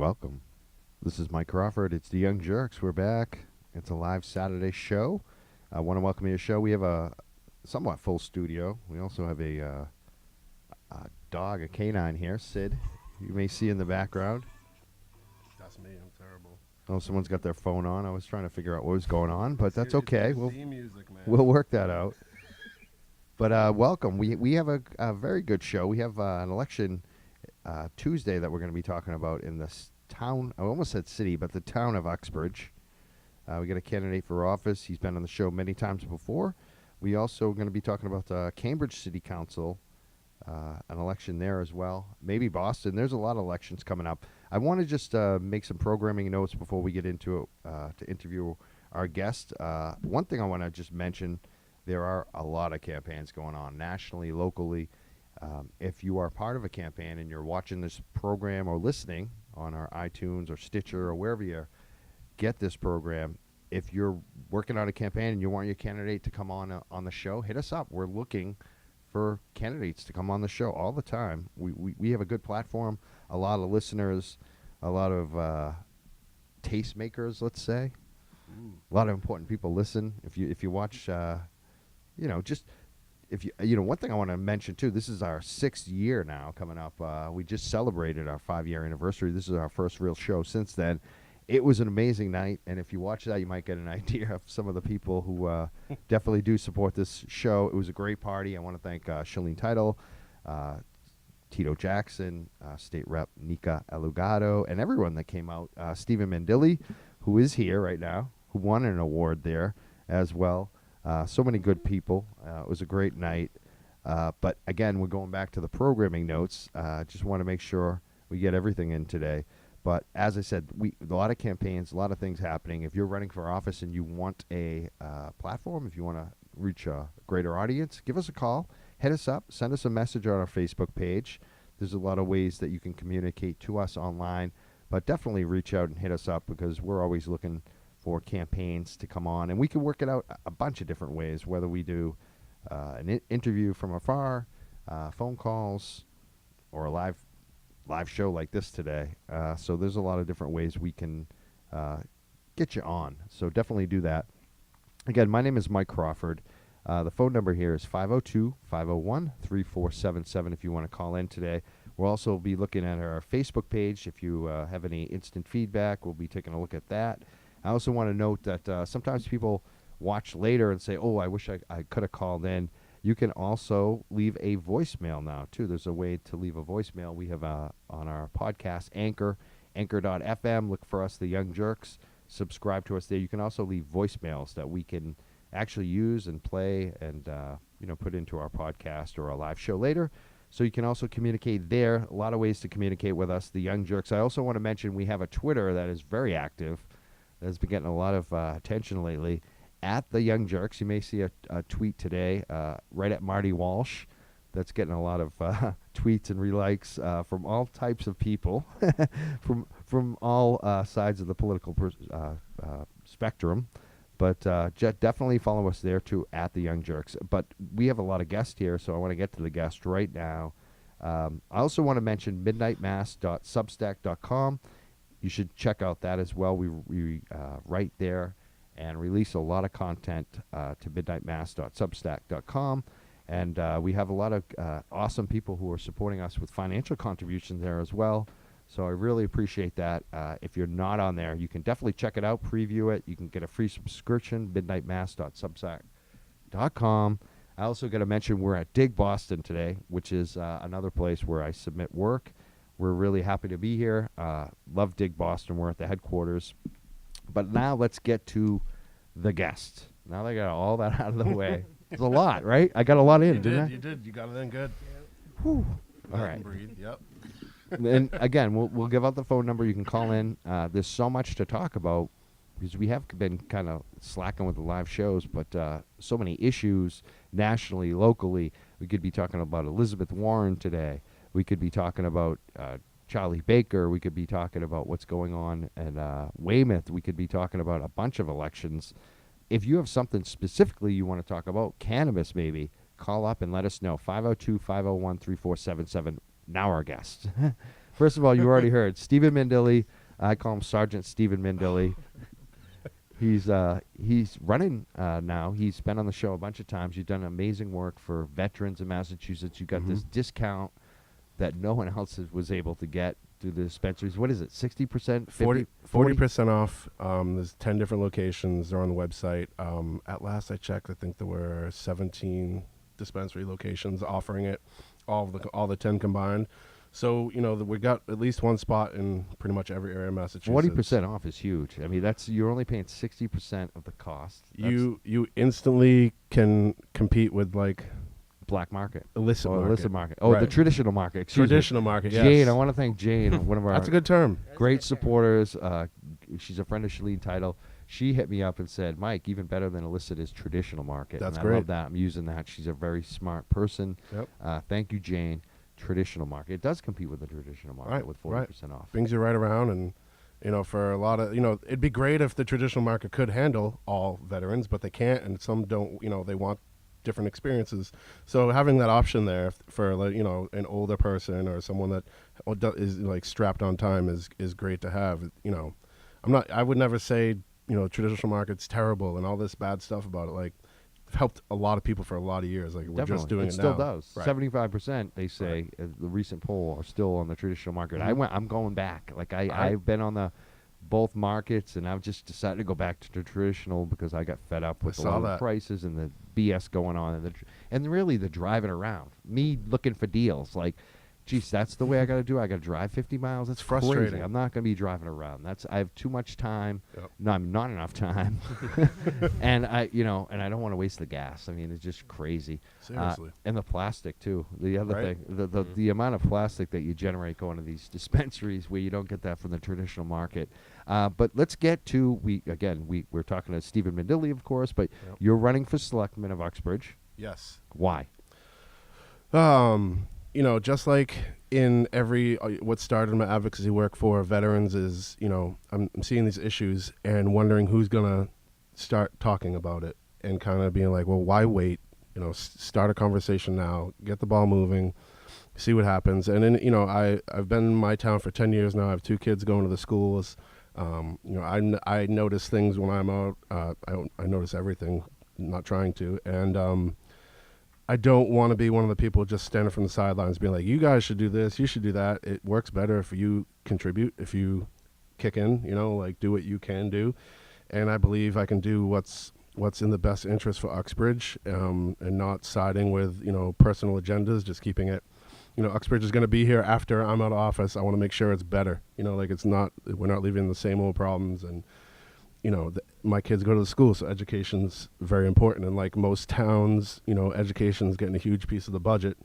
welcome. This is Mike Crawford. It's the Young Jurks. We're back. It's a live Saturday show. I want to welcome you to the show. We have a somewhat full studio. We also have a dog, a canine here, Sid. You may see in the background. That's me. I'm terrible. Oh, someone's got their phone on. I was trying to figure out what was going on, but that's It's okay. the theme music, man. We'll work that out. But welcome. We have a very good show. We have an election Tuesday that we're going to be talking about in this town. I almost said city, but the town of Uxbridge. We got a candidate for office. He's been on the show many times before. We also are going to be talking about Cambridge City Council, an election there as well. Maybe Boston. There's a lot of elections coming up. I want to just make some programming notes before we get into it to interview our guest. One thing I want to just mention, there are a lot of campaigns going on nationally, locally. If you are part of a campaign and you're watching this program or listening on our iTunes or Stitcher or wherever you get this program, if you're working on a campaign and you want your candidate to come on the show, hit us up. We're looking for candidates to come on the show all the time. We have a good platform, a lot of listeners, a lot of tastemakers, let's say. Ooh. A lot of important people listen. If you watch, just if you one thing I want to mention too. This is our 6th year now coming up. We just celebrated our 5-year anniversary. This is our first real show since then. It was an amazing night, and if you watch that, you might get an idea of some of the people who definitely do support this show. It was a great party. I want to thank Shalene Title, Tito Jackson, State Rep Nika Elugado, and everyone that came out. Stephen Mandilli, who is here right now, who won an award there as well. So many good people. It was a great night. But again, we're going back to the programming notes. Just want to make sure we get everything in today. But as I said, a lot of campaigns, a lot of things happening. If you're running for office and you want a platform, if you want to reach a greater audience, give us a call. Hit us up. Send us a message on our Facebook page. There's a lot of ways that you can communicate to us online. But definitely reach out and hit us up because we're always looking for campaigns to come on. And we can work it out a bunch of different ways, whether we do an interview from afar, phone calls, or a live show like this today. So there's a lot of different ways we can get you on. So definitely do that. Again, my name is Mike Crawford. The phone number here is 502-501-3477 if you want to call in today. We'll also be looking at our Facebook page. If you have any instant feedback, we'll be taking a look at that. I also want to note that sometimes people watch later and say, oh, I wish I could have called in. You can also leave a voicemail now, too. There's a way to leave a voicemail. We have on our podcast, anchor.fm. Look for us, the Young Jurks. Subscribe to us there. You can also leave voicemails that we can actually use and play and put into our podcast or a live show later. So you can also communicate there. A lot of ways to communicate with us, the Young Jurks. I also want to mention we have a Twitter that is very active. That has been getting a lot of attention lately. At the Young Jurks, you may see a tweet today, right at Marty Walsh. That's getting a lot of tweets and relikes from all types of people, from all sides of the political spectrum. But definitely follow us there too, at the Young Jurks. But we have a lot of guests here, so I want to get to the guest right now. I also want to mention midnightmass.substack.com. You should check out that as well. We write there and release a lot of content to midnightmass.substack.com. And we have a lot of awesome people who are supporting us with financial contributions there as well. So I really appreciate that. If you're not on there, you can definitely check it out, preview it. You can get a free subscription, midnightmass.substack.com. I also got to mention we're at Dig Boston today, which is another place where I submit work. We're really happy to be here. Love Dig Boston. We're at the headquarters. But now let's get to the guest. Now that I got all that out of the way. It's a lot, right? I got a lot in, didn't I? You did. You got it in good. Whew. All Let right. him breathe. Yep. And again, we'll give out the phone number. You can call in. There's so much to talk about because we have been kind of slacking with the live shows, but so many issues nationally, locally. We could be talking about Elizabeth Warren today. We could be talking about Charlie Baker. We could be talking about what's going on in Weymouth. We could be talking about a bunch of elections. If you have something specifically you want to talk about, cannabis maybe, call up and let us know. 502-501-3477. Now our guest. First of all, you already heard Stephen Mendilli. I call him Sergeant Stephen Mendilli. He's running now. He's been on the show a bunch of times. You've done amazing work for veterans in Massachusetts. You got this discount that no one else was able to get through the dispensaries. What is it? 60%? 40% off. There's 10 different locations. They're on the website. At last I checked, I think there were 17 dispensary locations offering it, all the 10 combined. So, we got at least one spot in pretty much every area of Massachusetts. 40% off is huge. I mean, you're only paying 60% of the cost. You instantly can compete with like black market. Illicit market. Oh, right. The traditional market. Excuse traditional me. market, yes. Jane, I want to thank Jane, one of our That's a good term. great supporters. She's a friend of Shalene Title. She hit me up and said, Mike, even better than illicit is traditional market. That's and great. I love that. I'm using that. She's a very smart person. Yep. Thank you, Jane. Traditional market. It does compete with the traditional market with 40% off. Brings you right around, and for a lot of it'd be great if the traditional market could handle all veterans, but they can't, and some don't. They want different experiences. So having that option there for an older person or someone that is like strapped on time is great to have. I would never say traditional market's terrible and all this bad stuff about it. Like, helped a lot of people for a lot of years. Like, we're just doing it now. Still does. Right. 75%, they say, the recent poll are still on the traditional market. I'm going back. Like, I've been on both markets, and I've just decided to go back to the traditional because I got fed up with a lot of the prices and the BS going on, and really the driving around. Me looking for deals. Like, geez, that's the way I got to do it. I got to drive 50 miles. That's frustrating. Crazy. I'm not going to be driving around. I have too much time. Yep. No, I'm not enough time. And I don't want to waste the gas. I mean, it's just crazy. Seriously. And the plastic too. The other thing, the amount of plastic that you generate going to these dispensaries where you don't get that from the traditional market. But let's get to we're talking to Stephen Mendilli, of course, but you're running for selectman of Uxbridge. Yes. Why? Just like in every what started my advocacy work for veterans is, I'm seeing these issues and wondering who's gonna start talking about it and kind of being like, well, why wait? Start a conversation now, get the ball moving, see what happens. And then I've been in my town for 10 years now. I have 2 kids going to the schools. I notice things when I'm out. I notice everything, not trying to, and I don't want to be one of the people just standing from the sidelines being like, you guys should do this, you should do that. It works better if you contribute, if you kick in, like do what you can do. And I believe I can do what's in the best interest for Uxbridge, and not siding with, personal agendas, just keeping it, Uxbridge is going to be here after I'm out of office. I want to make sure it's better, like we're not leaving the same old problems. And my kids go to the school, so education's very important. And like most towns, education's getting a huge piece of the budget.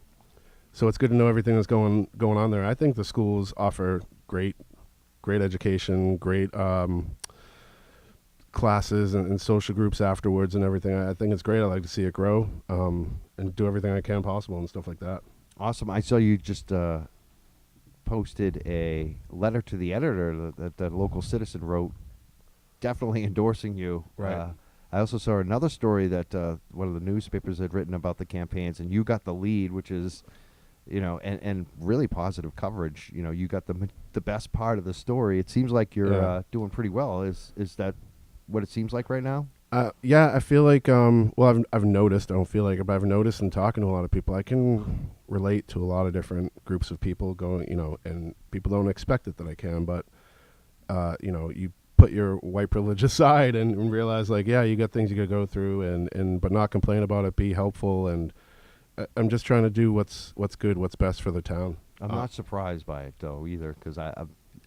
So it's good to know everything that's going on there. I think the schools offer great education, great classes and social groups afterwards and everything. I think it's great. I like to see it grow, and do everything I can possible and stuff like that. Awesome. I saw you just posted a letter to the editor that the local citizen wrote, definitely endorsing you. Right. I also saw another story that one of the newspapers had written about the campaigns, and you got the lead, which is, and really positive coverage. You got the best part of the story. It seems like you're doing pretty well. Is that what it seems like right now? Yeah, I feel like, I've noticed, I don't feel like it, but I've noticed in talking to a lot of people, I can relate to a lot of different groups of people going, and people don't expect it that I can, but, you put your white privilege aside and realize, like, yeah, you got things you got to go through, but not complain about it, be helpful, and I'm just trying to do what's good, what's best for the town. I'm not surprised by it, though, either, because, I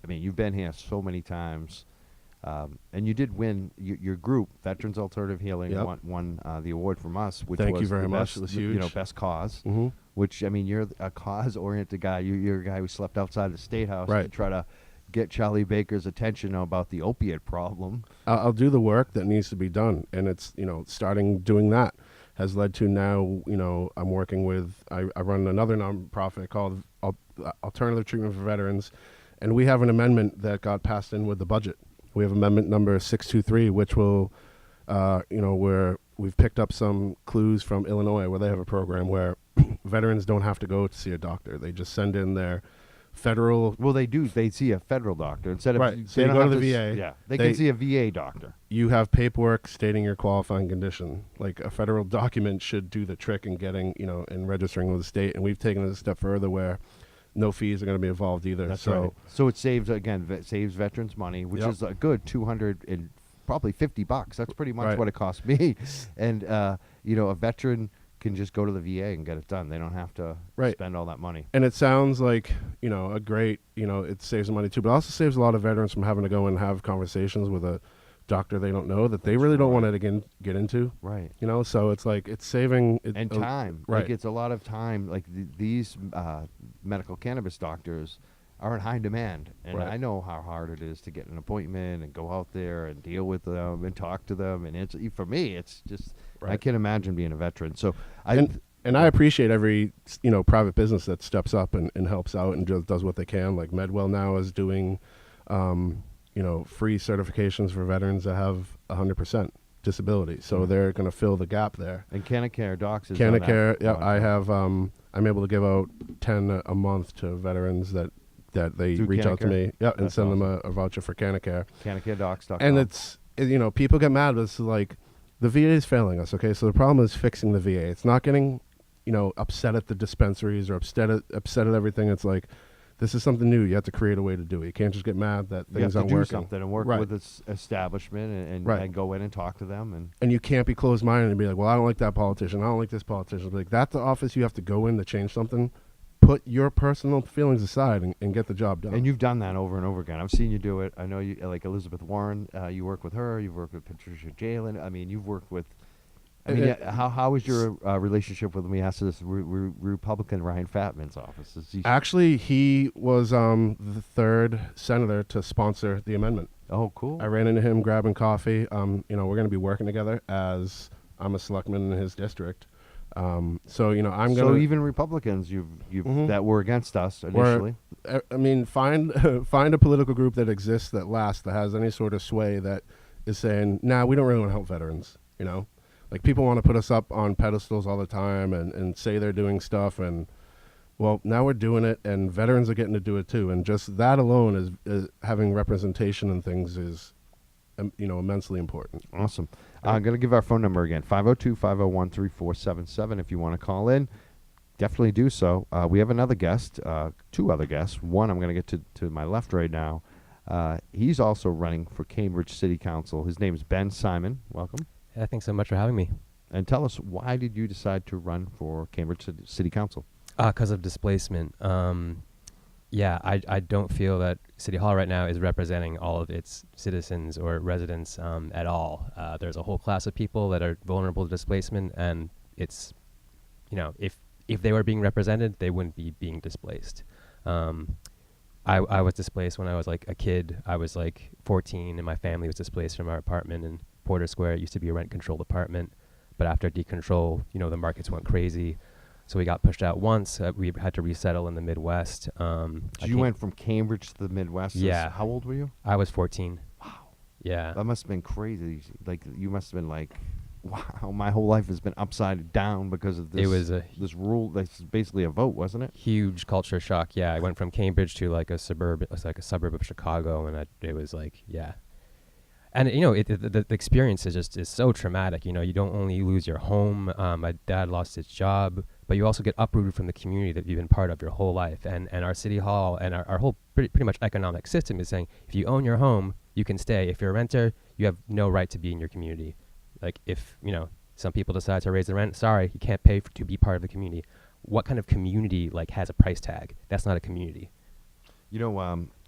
mean, you've been here so many times. And you did win your group, Veterans Alternative Healing, won the award from us, which Thank was you very much. best, It was huge. Best cause. Mm-hmm. Which, I mean, you're a cause-oriented guy. You're a guy who slept outside the State House to try to get Charlie Baker's attention about the opiate problem. I'll do the work that needs to be done, and it's starting doing that has led to now I'm working with I run another nonprofit called Alternative Treatment for Veterans, and we have an amendment that got passed in with the budget. We have amendment number 623, which will, where we've picked up some clues from Illinois, where they have a program where veterans don't have to go to see a doctor. They just send in their federal. Well, they do. They see a federal doctor instead of Right. So they you don't go have to the s- VA. Yeah, they They- can see a VA doctor. You have paperwork stating your qualifying condition. Like a federal document should do the trick in getting, and registering with the state. And we've taken it a step further where no fees are going to be involved either. That's so right. So it saves saves veterans money, which Yep. is a good 200 and probably $50. That's pretty much Right. what it cost me. And a veteran can just go to the VA and get it done. They don't have to Right. spend all that money. And it sounds like, a great, it saves them money too, but also saves a lot of veterans from having to go and have conversations with a doctor they don't know that they really don't want to get into. Right. So it's like it's saving it, And time. right. Like it's a lot of time. Like these medical cannabis doctors are in high demand. And Right. I know how hard it is to get an appointment and go out there and deal with them and talk to them. And for me, it's just, I Right. can't imagine being a veteran. So And I appreciate every private business that steps up and helps out and just does what they can. Like Medwell now is doing, free certifications for veterans that have 100% disability. So they're going to fill the gap there. And Canacare Docs is on that. Canacare, yeah, I have. I'm able to give out 10 a month to veterans that they Through reach out to Canacare? me, yeah, and That's send them awesome. a voucher for Canacare. CanacareDocs.com. And it's people get mad. But it's like the VA is failing us. Okay, so the problem is fixing the VA. It's not getting upset at the dispensaries or upset at everything. It's like this is something new. You have to create a way to do it. You can't just get mad that you have things to aren't do working. something and work Right. with this establishment and, Right. and go in and talk to them. And you can't be closed-minded and be like, well, I don't like that politician. I don't like this politician. Like that's the office you have to go in to change something. Put your personal feelings aside and get the job done. And you've done that over and over again. I've seen you do it. I know you, like Elizabeth Warren, you work with her. You've worked with Patricia Jalen. I mean, you've worked with. I mean, how is your relationship with, let me ask this, Republican Ryan Fatman's office? Is he, Actually, he was the third senator to sponsor the amendment. oh, cool. I ran into him grabbing coffee. We're going to be working together as I'm a selectman in his district. I'm So going to even Republicans you've Mhm. that were against us initially. find a political group that exists that has any sort of sway that is saying, nah, we don't really want to help veterans. Like people want to put us up on pedestals all the time and say they're doing stuff, and well, now we're doing it, and veterans are getting to do it too, and just that alone is having representation and things is immensely important. Awesome. I'm going to give our phone number again, 502-501-3477 if you want to call in. Definitely do so. We have another guest, two other guests. One I'm going to get to my left right now. He's also running for Cambridge City Council. His name is Ben Simon. Welcome. Yeah, thanks so much for having me. And tell us, why did you decide to run for Cambridge City Council? Because of displacement. I don't feel that City Hall right now is representing all of its citizens or residents at all. There's a whole class of people that are vulnerable to displacement, and it's, if they were being represented, they wouldn't be being displaced. I was displaced when I was like a kid. I was like 14, and my family was displaced from our apartment in Porter Square. It used to be a rent-controlled apartment, but after decontrol, the markets went crazy. So we got pushed out once. We had to resettle in the Midwest. So you went from Cambridge to the Midwest. Yeah. How old were you? I was 14. Wow. Yeah. That must have been crazy. Like, you must have been like, wow, my whole life has been upside down because of this. It was a this rule. This is basically a vote, wasn't it? huge culture shock. Yeah, I went from Cambridge to like a suburb of Chicago, and it was like, yeah. And the experience is so traumatic. You don't only lose your home. My dad lost his job, but you also get uprooted from the community that you've been part of your whole life. And our city hall and our whole pretty much economic system is saying, if you own your home, you can stay. If you're a renter, you have no right to be in your community. Like if some people decide to raise the rent, sorry, you can't pay to be part of the community. What kind of community has a price tag? That's not a community.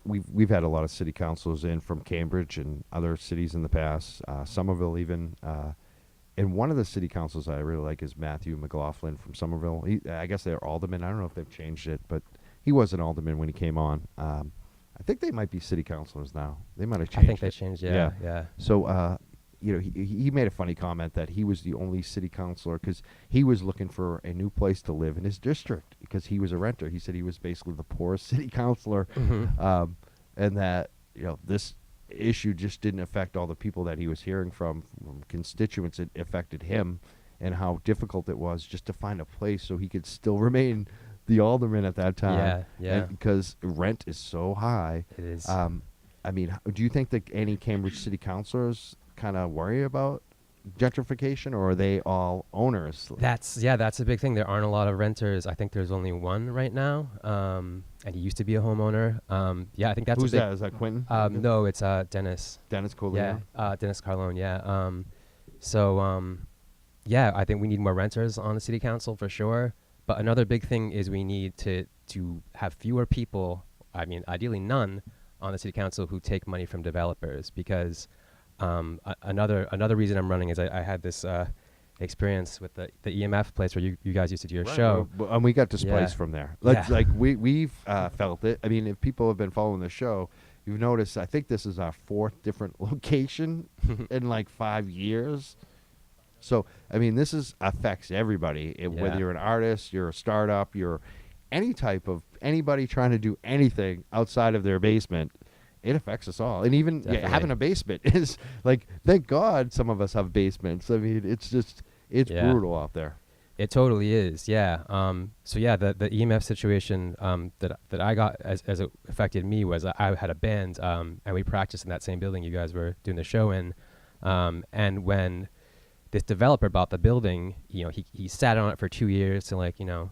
We've had a lot of city councils in from Cambridge and other cities in the past, Somerville even. And one of the city councils I really like is Matthew McLaughlin from Somerville. I guess they're aldermen. I don't know if they've changed it, but he was an alderman when he came on. I think they might be city councilors now. They might have changed. I think they changed. Yeah. So, he made a funny comment that he was the only city councilor because he was looking for a new place to live in his district because he was a renter. He said he was basically the poorest city councilor, and that this issue just didn't affect all the people that he was hearing from constituents. It affected him, and how difficult it was just to find a place so he could still remain the alderman at that time. Yeah. Because rent is so high. It is. I mean, do you think that any Cambridge city councilors kind of worry about gentrification, or are they all owners? That's a big thing. There aren't a lot of renters. I think there's only one right now, and he used to be a homeowner. Yeah, I think that's Who's a big. that? Is that Quentin? No, it's Dennis. Dennis Cooley. Yeah, Dennis Carlone. Yeah. Yeah, I think we need more renters on the city council for sure. But another big thing is we need to have fewer people. I mean, ideally none on the city council who take money from developers, because another reason I'm running is I had this experience with the EMF place where you guys used to do your show. And we got displaced Yeah. from there. Yeah. Like we've felt it. I mean, if people have been following the show, you've noticed, I think this is our 4th different location in like 5 years. So, I mean, this affects everybody. Whether Yeah. you're an artist, you're a startup, you're anybody trying to do anything outside of their basement, it affects us all. And even Definitely. having a basement is like, thank God some of us have basements. I mean, it's Yeah. brutal out there. It totally is, yeah. So yeah, the EMF situation that I got as it affected me was I had a band, and we practiced in that same building you guys were doing the show in. And when this developer bought the building, he sat on it for 2 years to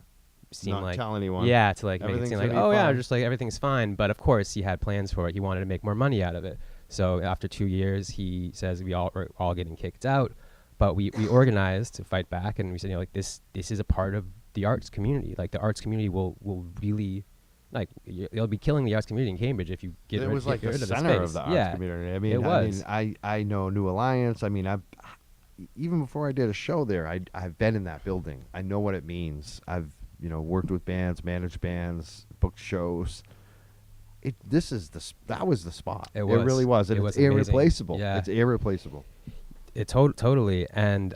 seem Not like tell anyone. yeah, to make it Everything's seem like, gonna be oh yeah, fine. just like everything's fine. But of course he had plans for it. He wanted to make more money out of it. So after 2 years, he says we all are all getting kicked out. But we organized to fight back, and we said, this is a part of the arts community. Like, the arts community will really, you'll be killing the arts community in Cambridge if you get rid, It was like get the rid of the center space. of the arts Yeah, community. I mean, it was. I know New Alliance. I mean, even before I did a show there, I've been in that building. I know what it means. I've worked with bands, managed bands, booked shows. That was the spot. It was. really was. And It it's was amazing. irreplaceable. Yeah. It's irreplaceable. It totally. And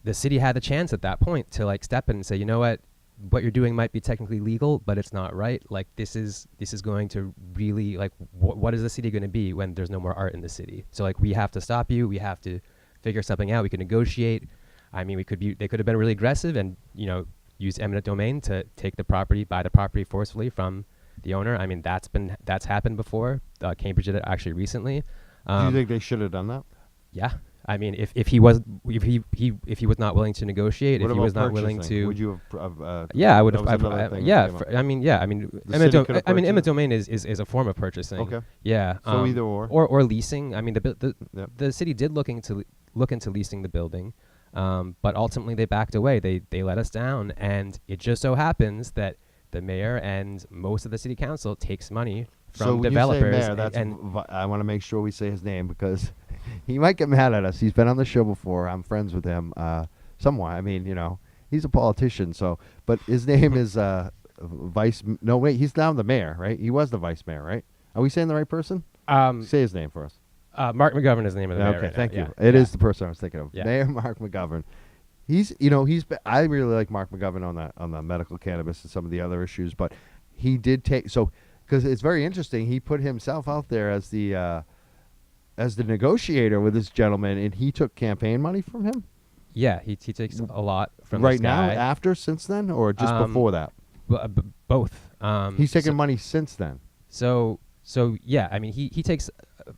the city had the chance at that point to step in and say, you know what you're doing might be technically legal, but it's not right. Like, this is going to really, what is the city going to be when there's no more art in the city? So we have to stop you. We have to figure something out. We can negotiate. I mean, they could have been really aggressive and use eminent domain to take the property, buy the property forcefully from the owner. I mean, that's happened before. Cambridge did it actually recently. Do you think they should have done that? Yeah. I mean, if he was not willing to negotiate, What if he about was not willing purchasing? to, Would you have? yeah, I would have. that was another thing Yeah, that came up. I mean, The city could have eminent purchased? domain is a form of purchasing. Okay. Yeah. So either or. or leasing. I mean, Yep. the city did look into leasing the building, but ultimately they backed away. They let us down, and it just so happens that the mayor and most of the city council takes money from So when developers. you say mayor, that's and I want to make sure we say his name because he might get mad at us. He's been on the show before. I'm friends with him somewhat. I mean, he's a politician. So, but his name is No, wait, he's now the mayor, right? He was the vice mayor, right? Are we saying the right person? Say his name for us. Mark McGovern is the name of the mayor. Okay, right thank now. you. Yeah. It Yeah. is the person I was thinking of. Yeah. Mayor Mark McGovern. I really like Mark McGovern on the medical cannabis and some of the other issues, but he did because it's very interesting. He put himself out there as the negotiator with this gentleman, and he took campaign money from him. Yeah, he takes a lot from Right this now, guy. since then, or just Um, before that? Both. He's taken so- money since then. So yeah, I mean, he takes.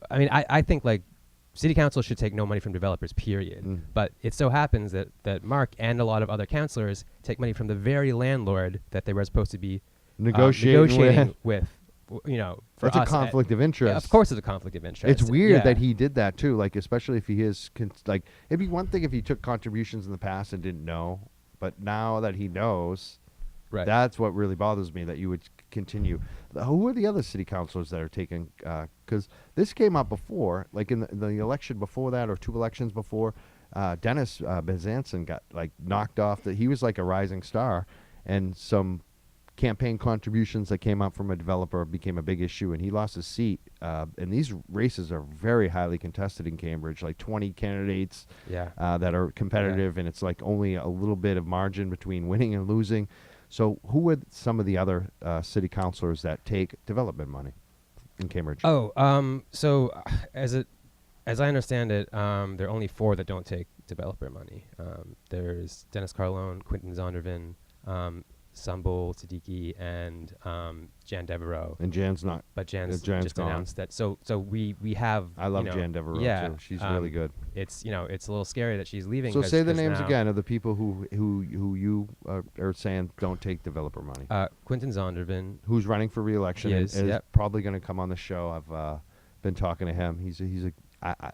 I mean, I think city council should take no money from developers, period. Mm. But it so happens that Mark and a lot of other councilors take money from the very landlord that they were supposed to be Negotiating with. For That's a us. conflict of interest. Yeah, of course, it's a conflict of interest. It's weird Yeah. that he did that too. Especially if he is it'd be one thing if he took contributions in the past and didn't know, but now that he knows, Right. that's what really bothers me. That you would continue. Who are the other city councilors that are taking? Because this came up before, in the election before that, or 2 elections before. Dennis Bezanson got knocked off. He was like a rising star, and some campaign contributions that came up from a developer became a big issue, and he lost his seat. And these races are very highly contested in Cambridge, 20 candidates Yeah. that are competitive, and it's only a little bit of margin between winning and losing. So who are some of the other city councilors that take development money in Cambridge? So as I understand it, there are only 4 that don't take developer money. There's Dennis Carlone, Quentin Zondervan, Sumbul Siddiqui and Jan Devereaux. And Jan's not. But Jan's Jan's just gone. announced that. So we have. I love you know, Jan Devereaux yeah, too. She's really good. It's it's a little scary that she's leaving. So 'cause- say the 'cause names now, again of the people who you are saying don't take developer money. Quentin Zondervan. Who's running for re-election He and is, is yep. probably going to come on the show. I've been talking to him.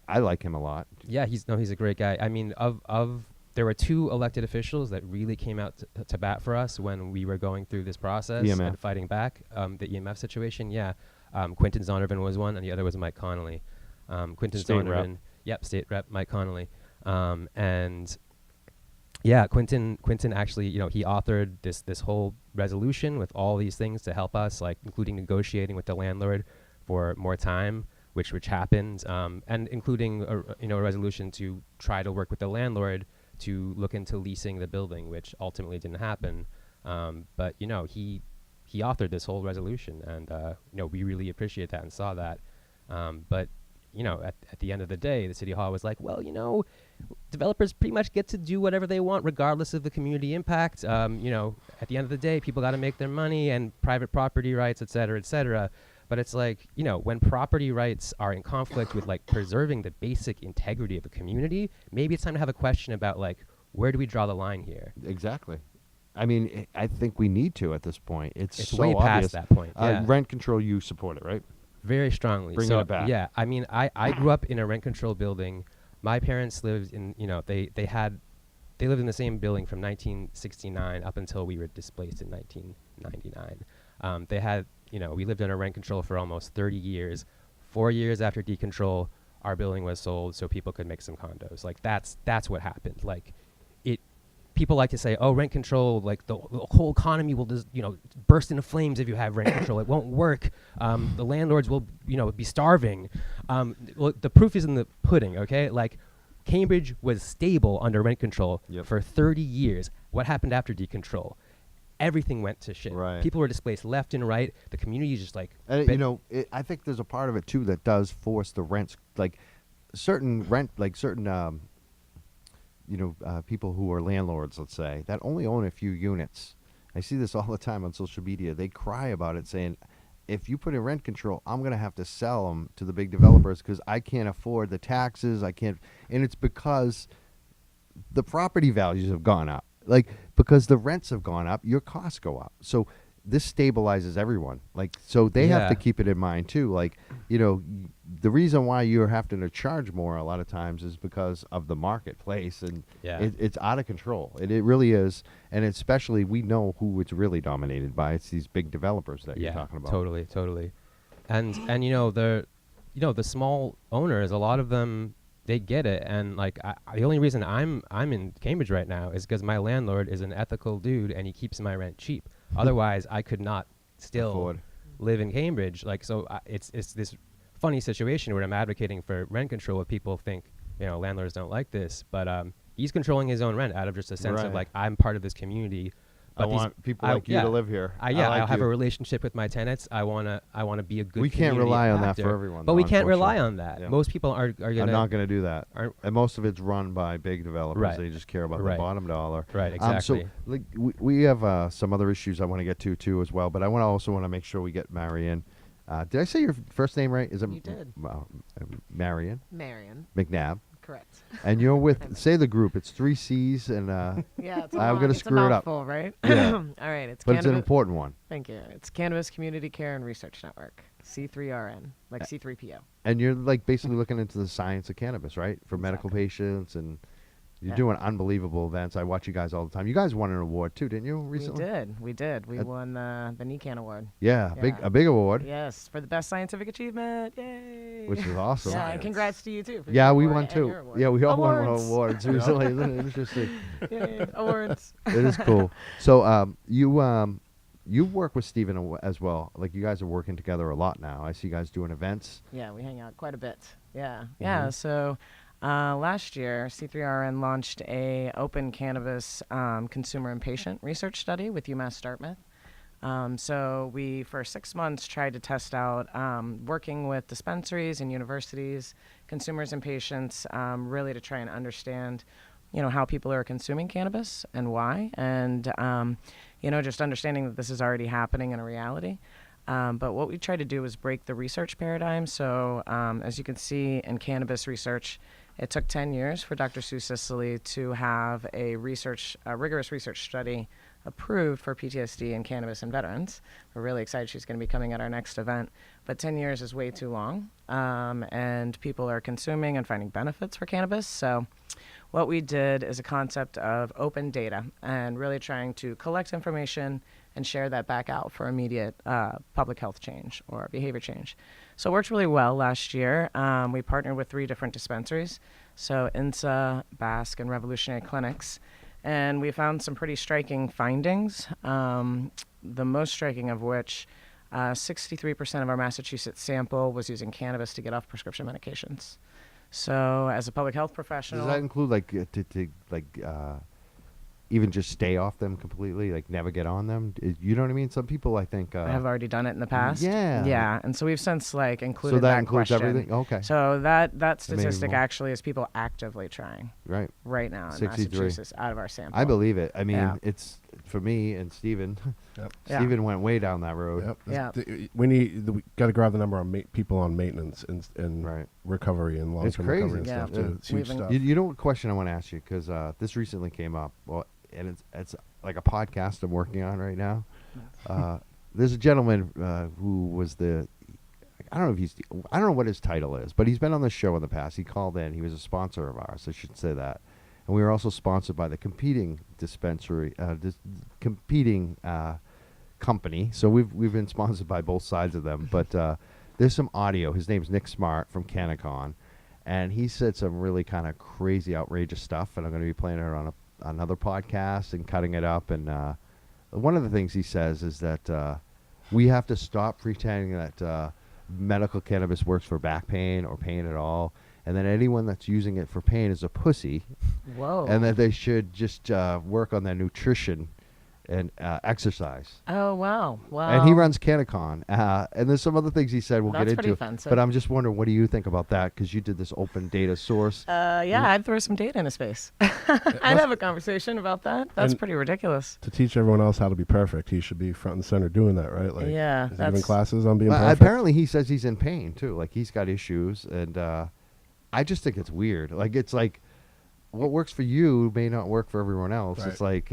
I like him a lot. Yeah, he's a great guy. I mean, of there were 2 elected officials that really came out to bat for us when we were going through this process EMF. and fighting back. The EMF situation, yeah. Quentin Zondervan was one, and the other was Mike Connolly. Quentin State rep. Zondervan, yep, state rep Mike Connolly, and yeah, Quentin actually, he authored this whole resolution with all these things to help us, like including negotiating with the landlord for more time, which happened, and including a resolution to try to work with the landlord to look into leasing the building, which ultimately didn't happen. But he authored this whole resolution, and we really appreciate that and saw that. But at the end of the day, the city hall was like, well, developers pretty much get to do whatever they want regardless of the community impact. At the end of the day, people got to make their money, and private property rights, et cetera, et cetera. But it's like, when property rights are in conflict with like preserving the basic integrity of a community, maybe it's time to have a question about like, where do we draw the line here? Exactly. I mean, I think we need to at this point. It's so way obvious. past that point. Yeah. Rent control, you support it, right? Very strongly. Bringing it back. Yeah, I mean, I grew up in a rent control building. My parents lived in, they lived in the same building from 1969 up until we were displaced in 1999. They had, we lived under rent control for almost 30 years. 4 years after decontrol, our building was sold so people could make some condos. Like that's what happened. Like people like to say, oh, rent control, like the whole economy will just, burst into flames if you have rent control. It won't work. The landlords will, be starving. Well, the proof is in the pudding, okay? Like Cambridge was stable under rent control for 30 years. What happened after decontrol? Everything went to shit. Right. People were displaced left and right. The community just like... And, I think there's a part of it, too, that does force the rents, like certain people who are landlords, let's say, that only own a few units. I see this all the time on social media. They cry about it saying, if you put in rent control, I'm going to have to sell them to the big developers because I can't afford the taxes. I can't. And it's because the property values have gone up. Like, because the rents have gone up, your costs go up. So this stabilizes everyone. Like, so they have to keep it in mind, too. Like, the reason why you're having to charge more a lot of times is because of the marketplace, and it's out of control. It really is, and especially we know who it's really dominated by. It's these big developers that you're talking about. Totally. And the small owners, a lot of them, they get it. And like the only reason I'm in Cambridge right now is because my landlord is an ethical dude and he keeps my rent cheap. Otherwise, I could not still live in Cambridge. Like, so it's this funny situation where I'm advocating for rent control. Where people think, landlords don't like this, but he's controlling his own rent out of just a sense of like, I'm part of this community. I want people like you to live here. I'll have a relationship with my tenants. I wanna be a good. We can't rely on that actor. for everyone, but though, we can't rely unfortunately. on that. Yeah. Most people are gonna. I'm not going to do that. Aren't- And most of it's run by big developers. Right. They just care about the Right. bottom dollar. Right, exactly. So like, we have some other issues I want to get to too as well. But I also want to make sure we get Marion. Did I say your first name right? Is it You did. Marion Marion, McNabb? correct. And you're with say the group. It's 3 C's and Yeah, it's I'm gonna it's screw a it up. mouthful, right? Yeah. All right, it's but it's an Cannabis. important one. Thank you. It's Cannabis Community Care and Research Network, C3RN, like C3PO. And you're like basically looking into the science of cannabis, right? For medical patients, and you're doing unbelievable events. I watch you guys all the time. You guys won an award too, didn't you, recently? We did. We won the NECAN award. Yeah, Yeah. a big award, Yes, for the best scientific achievement. Yay! which is awesome. Yeah, and congrats to you too. For Yeah, your we award won and too. your award. Yeah, we all won Awards. awards recently. Isn't it interesting? Yay, awards. It is cool. So you work with Steven as well. Like you guys are working together a lot now. I see you guys doing events. Yeah, we hang out quite a bit. Yeah. So last year, C3RN launched a open cannabis consumer and patient research study with UMass Dartmouth. So we, for 6 months, tried to test out working with dispensaries and universities, consumers and patients, really to try and understand, how people are consuming cannabis and why, and just understanding that this is already happening in a reality. But what we tried to do was break the research paradigm. So as you can see in cannabis research, it took 10 years for Dr. Sue Sicily to have a rigorous research study approved for PTSD in cannabis and veterans. We're really excited she's going to be coming at our next event. But 10 years is way too long, and people are consuming and finding benefits for cannabis. So what we did is a concept of open data and really trying to collect information and share that back out for immediate public health change or behavior change. So it worked really well last year. We partnered with 3 different dispensaries, so INSA, Basque, and Revolutionary Clinics, and we found some pretty striking findings, the most striking of which 63% of our Massachusetts sample was using cannabis to get off prescription medications. So as a public health professional... Does that include even just stay off them completely, like never get on them? You know what I mean? Some people, I think... have already done it in the past. Yeah. Yeah, and so we've since included so that includes question. everything? Okay. So that statistic more. actually is people actively trying right now in 63. Massachusetts out of our sample. I believe it. I mean, Yeah. it's, for me and Stephen, Yep. Stephen went way down that road. Yep. Yeah. We got to grab the number on people on maintenance and Right. recovery and long-term crazy. recovery and Yeah. stuff too. It's huge We've stuff. You know what question I want to ask you, because this recently came up. Well, and it's like a podcast I'm working on right now. There's a gentleman who was I don't know what his title is, but he's been on the show in the past. He called in. He was a sponsor of ours. I should say that. And we were also sponsored by the competing dispensary, competing company. So we've been sponsored by both sides of them. But there's some audio. His name's Nick Smart from Canacon, and he said some really kind of crazy, outrageous stuff. And I'm going to be playing it on another podcast and cutting it up. And one of the things he says is that we have to stop pretending that medical cannabis works for back pain or pain at all, and that anyone that's using it for pain is a pussy. Whoa. And that they should just work on their nutrition and exercise. Oh, wow. Wow. And he runs Canacon. And there's some other things he said we'll That's get pretty into. offensive. But I'm just wondering, what do you think about that? Because you did this open data source. Yeah, I'd throw some data into space. I'd have a conversation about that. That's pretty ridiculous. To teach everyone else how to be perfect, he should be front and center doing that, right? Like, Yeah, is he giving that's- classes on being Well, perfect. apparently he says he's in pain, too. Like, he's got issues. And I just think it's weird. Like, it's like what works for you may not work for everyone else. Right. It's like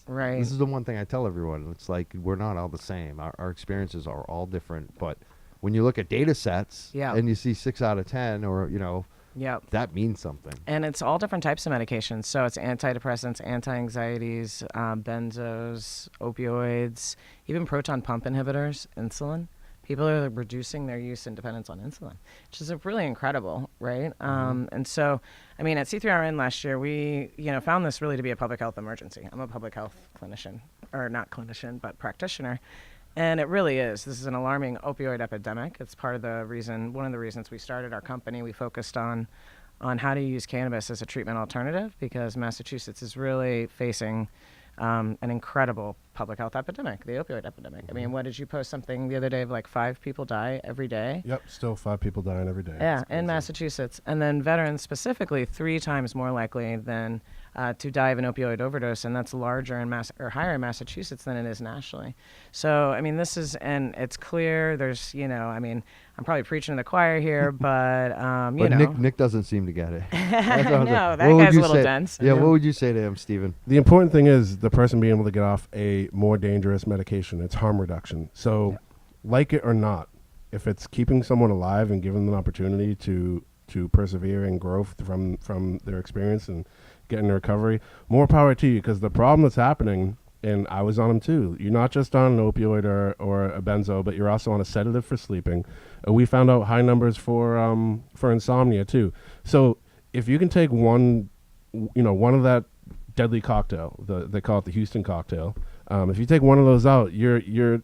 Right. This is the one thing I tell everyone. It's like we're not all the same. Our experiences are all different. But when you look at data sets Yeah. and you see 6 out of 10 or, Yep. that means something. And it's all different types of medications. So it's antidepressants, anti-anxieties, benzos, opioids, even proton pump inhibitors, insulin. People are reducing their use and dependence on insulin, which is really incredible, right? And so, I mean, at C3RN last year, we, found this really to be a public health emergency. I'm a public health clinician, or not clinician, but practitioner. And it really is. This is an alarming opioid epidemic. It's one of the reasons we started our company. We focused on how to use cannabis as a treatment alternative because Massachusetts is really facing an incredible public health epidemic, the opioid epidemic. I mean, what did you post something the other day of 5 people die every day? Yep, still 5 people dying every day. Yeah, It's in crazy. Massachusetts. And then veterans specifically 3 times more likely than to die of an opioid overdose, and that's larger or higher in Massachusetts than it is nationally. So, I mean, and it's clear there's, I'm probably preaching to the choir here, but, But Nick doesn't seem to get it. I know, that What would guy's a you little say- dense. Yeah, what would you say to him, Stephen? The important thing is the person being able to get off a more dangerous medication. It's harm reduction. So, like it or not, if it's keeping someone alive and giving them an opportunity to persevere and grow from their experience and get in recovery, more power to you. Because the problem that's happening, and I was on them too, you're not just on an opioid or a benzo, but you're also on a sedative for sleeping. We found out high numbers for insomnia too. So if you can take one of that deadly cocktail, they call it the Houston cocktail. If you take one of those out,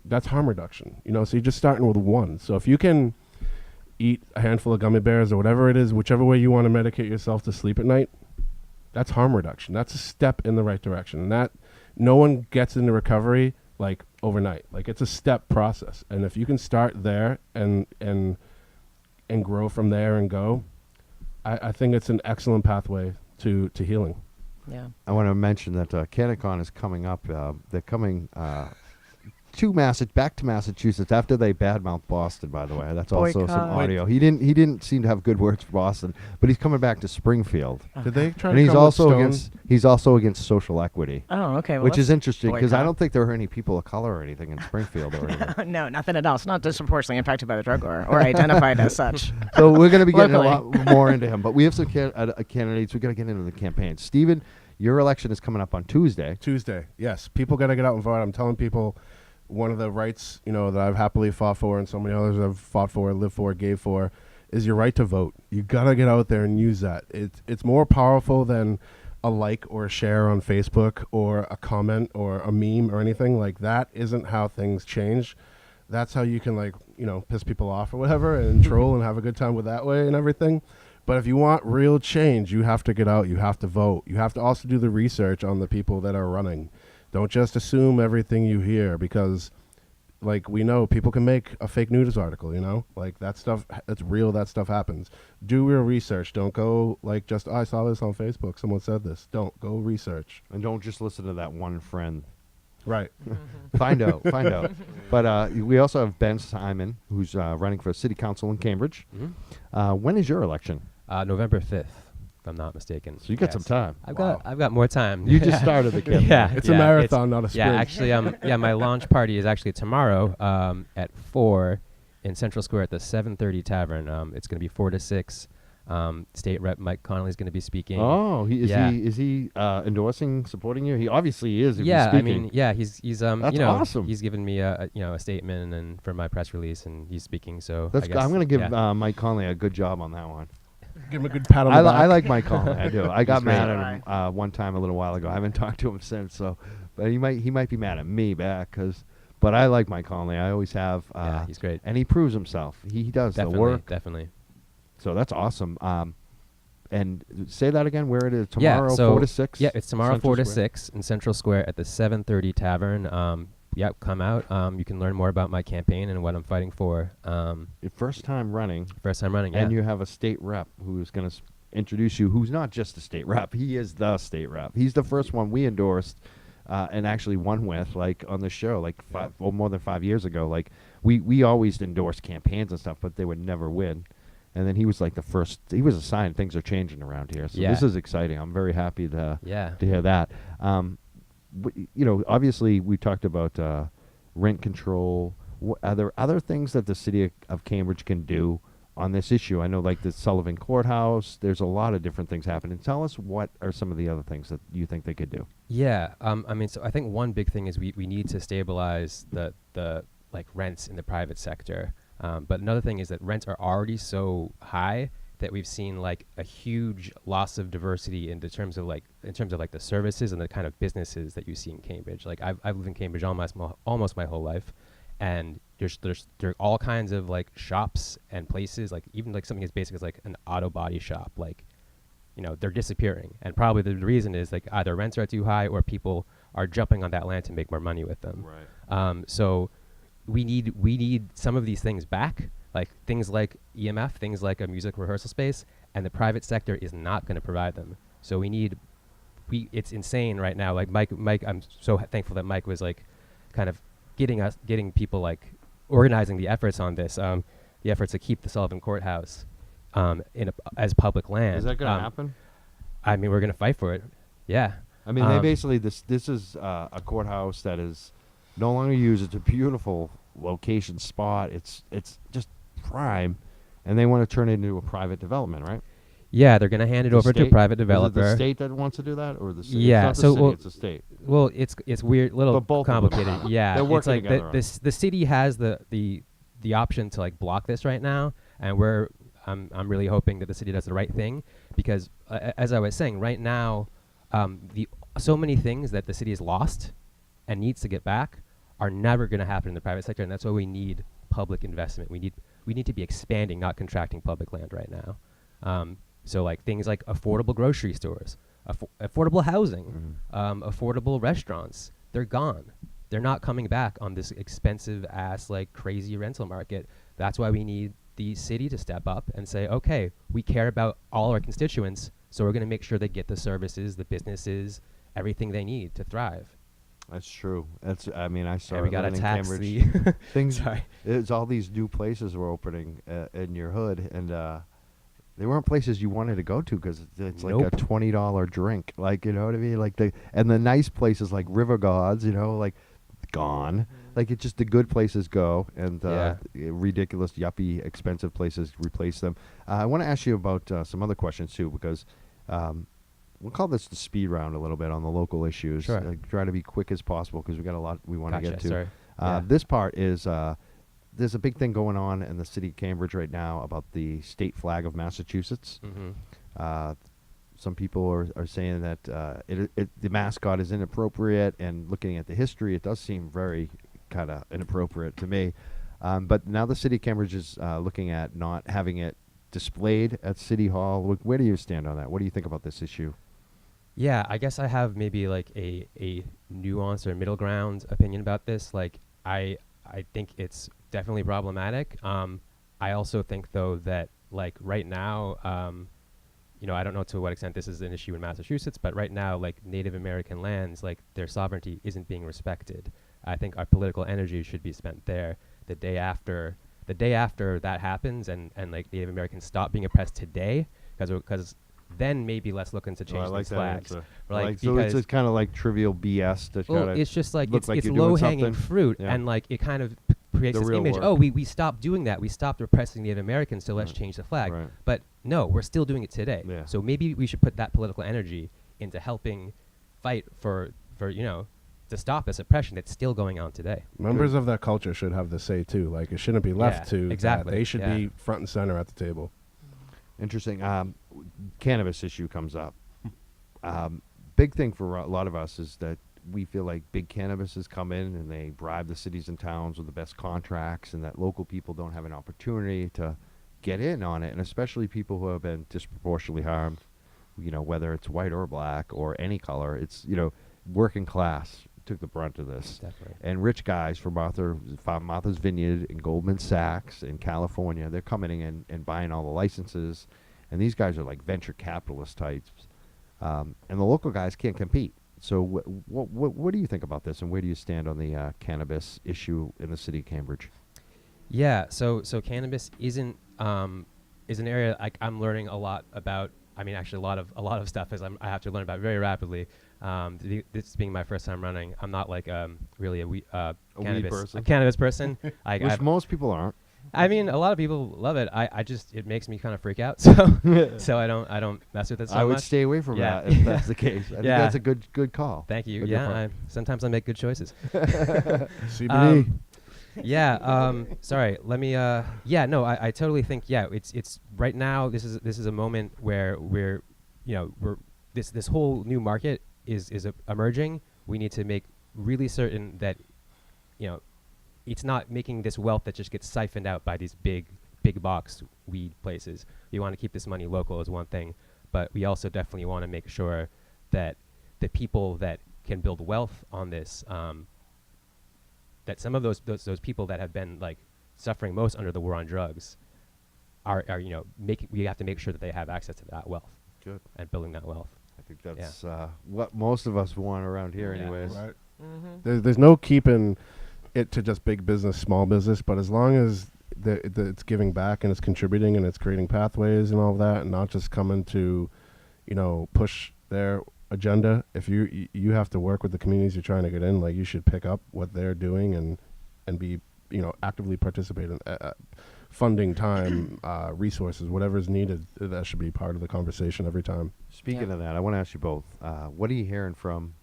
that's harm reduction. So you're just starting with one. So if you can eat a handful of gummy bears or whatever it is, whichever way you want to medicate yourself to sleep at night, that's harm reduction. That's a step in the right direction. And that no one gets into recovery overnight. It's a step process. And if you can start there and grow from there and go, I think it's an excellent pathway to healing. Yeah. I want to mention that CannaCon is coming up. They're coming back to Massachusetts after they badmouth Boston. By the way, that's also some Boycott. audio. He didn't seem to have good words for Boston, but he's coming back to Springfield, Did they try and to he's come with also Stone? against social equity, Oh, okay. Well, which is let's interesting because I boycott. don't think there are any people of color or anything in Springfield or anything. No, nothing at all. It's not disproportionately impacted by the drug war or identified as such. So we're going to be getting a Locally. lot more into him, but we have some candidates. We got to get into the campaign. Stephen, your election is coming up on Tuesday. Tuesday, yes. People got to get out and vote. I'm telling people, one of the rights, that I've happily fought for, and so many others I've fought for, lived for, gave for, is your right to vote. You got to get out there and use that. It's more powerful than a like or a share on Facebook or a comment or a meme or anything. Like, that isn't how things change. That's how you can, piss people off or whatever and troll and have a good time with that way and everything. But if you want real change, you have to get out. You have to vote. You have to also do the research on the people that are running. Don't just assume everything you hear, because, we know people can make a fake news article, that stuff, that's real, that stuff happens. Do real research. Don't go just, I saw this on Facebook, someone said this. Don't go research. And don't just listen to that one friend. Right. Find out. But we also have Ben Simon, who's running for city council in Cambridge. When is your election? November 5th, if I'm not mistaken. So you got some time. I've got more time. You just started the campaign. Yeah, It's a marathon, not a sprint. Yeah, actually, my launch party is actually tomorrow at 4 in Central Square at the 7:30 Tavern. It's going to be 4 to 6. State Rep Mike Connolly is going to be speaking. Oh, is he endorsing, supporting you? He obviously is. If Yeah, he's speaking. he's That's awesome. He's given me a statement and for my press release, and he's speaking. So That's I guess, I'm going to give yeah. Mike Conley a good job on that one. Give him a good pat on the back. I like Mike Conley. I do. I got He's mad great. at him one time a little while ago. I haven't talked to him since. So, but he might be mad at me back But I like Mike Conley. I always have. Yeah, he's great. And he proves himself. He does Definitely, the work. definitely. So that's awesome. And say that again. Where it is tomorrow? Yeah, so 4 to 6. Yeah, it's tomorrow Central 4 to Square? 6 in Central Square at the 7:30 Tavern. Come out. You can learn more about my campaign and what I'm fighting for. Your first time running. First time running. Yeah. And you have a state rep who's going to introduce you, who's not just a state rep. He is the state rep. He's the first one we endorsed and actually won with, on the show, more than 5 years ago. We always endorse campaigns and stuff, but they would never win. And then he was the first. He was a sign things are changing around here. So Yeah. this is exciting. I'm very happy to Yeah. hear that. Obviously we talked about rent control. Are there other things that the city of Cambridge can do on this issue? I know the Sullivan Courthouse. There's a lot of different things happening. Tell us what are some of the other things that you think they could do. Yeah. So I think one big thing is we need to stabilize the rents in the private sector. But another thing is that rents are already so high that we've seen a huge loss of diversity in terms of the services and the kind of businesses that you see in Cambridge. I've lived in Cambridge almost my whole life, and there are all kinds of shops and places, even something as basic as an auto body shop. They're disappearing, and probably the reason is either rents are too high or people are jumping on that land to make more money with them. Right. So we need some of these things back, things like EMF, things like a music rehearsal space, and the private sector is not going to provide them. So it's insane right now. Mike, I'm so thankful that Mike was kind of getting people organizing the efforts on this, the efforts to keep the Sullivan Courthouse as public land. Is that going to happen? I mean, we're going to fight for it. Yeah. I mean, they basically this is a courthouse that is no longer used. It's a beautiful location spot. It's just prime, and they want to turn it into a private development, right? Yeah, they're going to hand it over to a private developer. Is it the state that wants to do that, or the city? Yeah, it's not the city, it's the state. Well, it's weird, little But both of them. complicated. Yeah, They're working it's together on it. the city has the option to block this right now, and I'm really hoping that the city does the right thing, because as I was saying, right now, so many things that the city has lost and needs to get back are never going to happen in the private sector, and that's why we need public investment. We need to be expanding, not contracting public land right now. So things like affordable grocery stores, affordable housing, affordable restaurants, they're gone. They're not coming back on this expensive ass crazy rental market. That's why we need the city to step up and say, okay, we care about all our constituents. So we're going to make sure they get the services, the businesses, everything they need to thrive. That's true. I mean, I saw And we it got to living in tax Cambridge. the. Things. Sorry. It's all these new places were opening in your hood, and they weren't places you wanted to go to because it's like a Nope. $20 drink. Like, you know what I mean? Like the nice places like River Gods, you know, like gone. Like it's just the good places go, and Yeah. ridiculous, yuppie, expensive places replace them. I want to ask you about some other questions too, because we'll call this the speed round a little bit on the local issues. Sure. Try to be quick as possible because we got a lot we want to Gotcha. get to. Sorry. Yeah. This part is there's a big thing going on in the city of Cambridge right now about the state flag of Massachusetts. Mm-hmm. Some people are saying that the mascot is inappropriate, and looking at the history, it does seem very kind of inappropriate to me. But now the city of Cambridge is looking at not having it displayed at City Hall. Where do you stand on that? What do you think about this issue? Yeah, I guess I have maybe like a nuanced or middle ground opinion about this. Like I think it's definitely problematic. I also think though that like right now, I don't know to what extent this is an issue in Massachusetts, but right now, like Native American lands, like their sovereignty isn't being respected. I think our political energy should be spent there. The day after that happens, and like Native Americans stop being oppressed today, because then maybe let's look into changing these flags. Like, so it's just kind of like trivial BS to well, kind of it's just like look it's, like it's you're doing low hanging something. fruit, Yeah. and like it kind of creates The this real image. work. Oh, we stopped doing that. We stopped repressing Native Americans, so let's Right. change the flag. Right. But no, we're still doing it today. Yeah. So maybe we should put that political energy into helping fight for to stop this oppression that's still going on today. Members of that culture should have the say too. Like it shouldn't be left Yeah, to that. exactly, They should yeah. be front and center at the table. Interesting. Cannabis issue comes up. Big thing for a lot of us is that we feel like big cannabises come in and they bribe the cities and towns with the best contracts, and that local people don't have an opportunity to get in on it, and especially people who have been disproportionately harmed, whether it's white or black or any color. It's, working class took the brunt of this. Definitely. And rich guys from Martha's Vineyard and Goldman Sachs in California, they're coming in and buying all the licenses. And these guys are like venture capitalist types. And the local guys can't compete. So what do you think about this, and where do you stand on the cannabis issue in the city of Cambridge? Yeah, so cannabis is an area I'm learning a lot about. I mean, actually, a lot of stuff is I have to learn about very rapidly. This being my first time running, I'm not like really weed person. a cannabis person. Which most people aren't. I mean, a lot of people love it. I just it makes me kind of freak out. So so I don't mess with it so I would much. stay away from Yeah. that if that's the case. I think Yeah. that's a good call. Thank you. Good Yeah, point. sometimes I make good choices. CBD. Sorry. Let me. I totally think. Yeah. It's right now. This is a moment where we're this whole new market is emerging. We need to make really certain that it's not making this wealth that just gets siphoned out by these big box weed places. We want to keep this money local is one thing, but we also definitely want to make sure that the people that can build wealth on this, that some of those people that have been like suffering most under the war on drugs are we have to make sure that they have access to that wealth. Good. And building that wealth. I think that's what most of us want around here, Yeah. anyways. Right. Mm-hmm. There's no keeping it to just big business, small business, but as long as it's giving back and it's contributing and it's creating pathways and all of that, and not just coming to, push their agenda. If you have to work with the communities you're trying to get in, like you should pick up what they're doing and be actively participate in funding, time, resources, whatever is needed. That should be part of the conversation every time. Speaking of that, I want to ask you both. What are you hearing from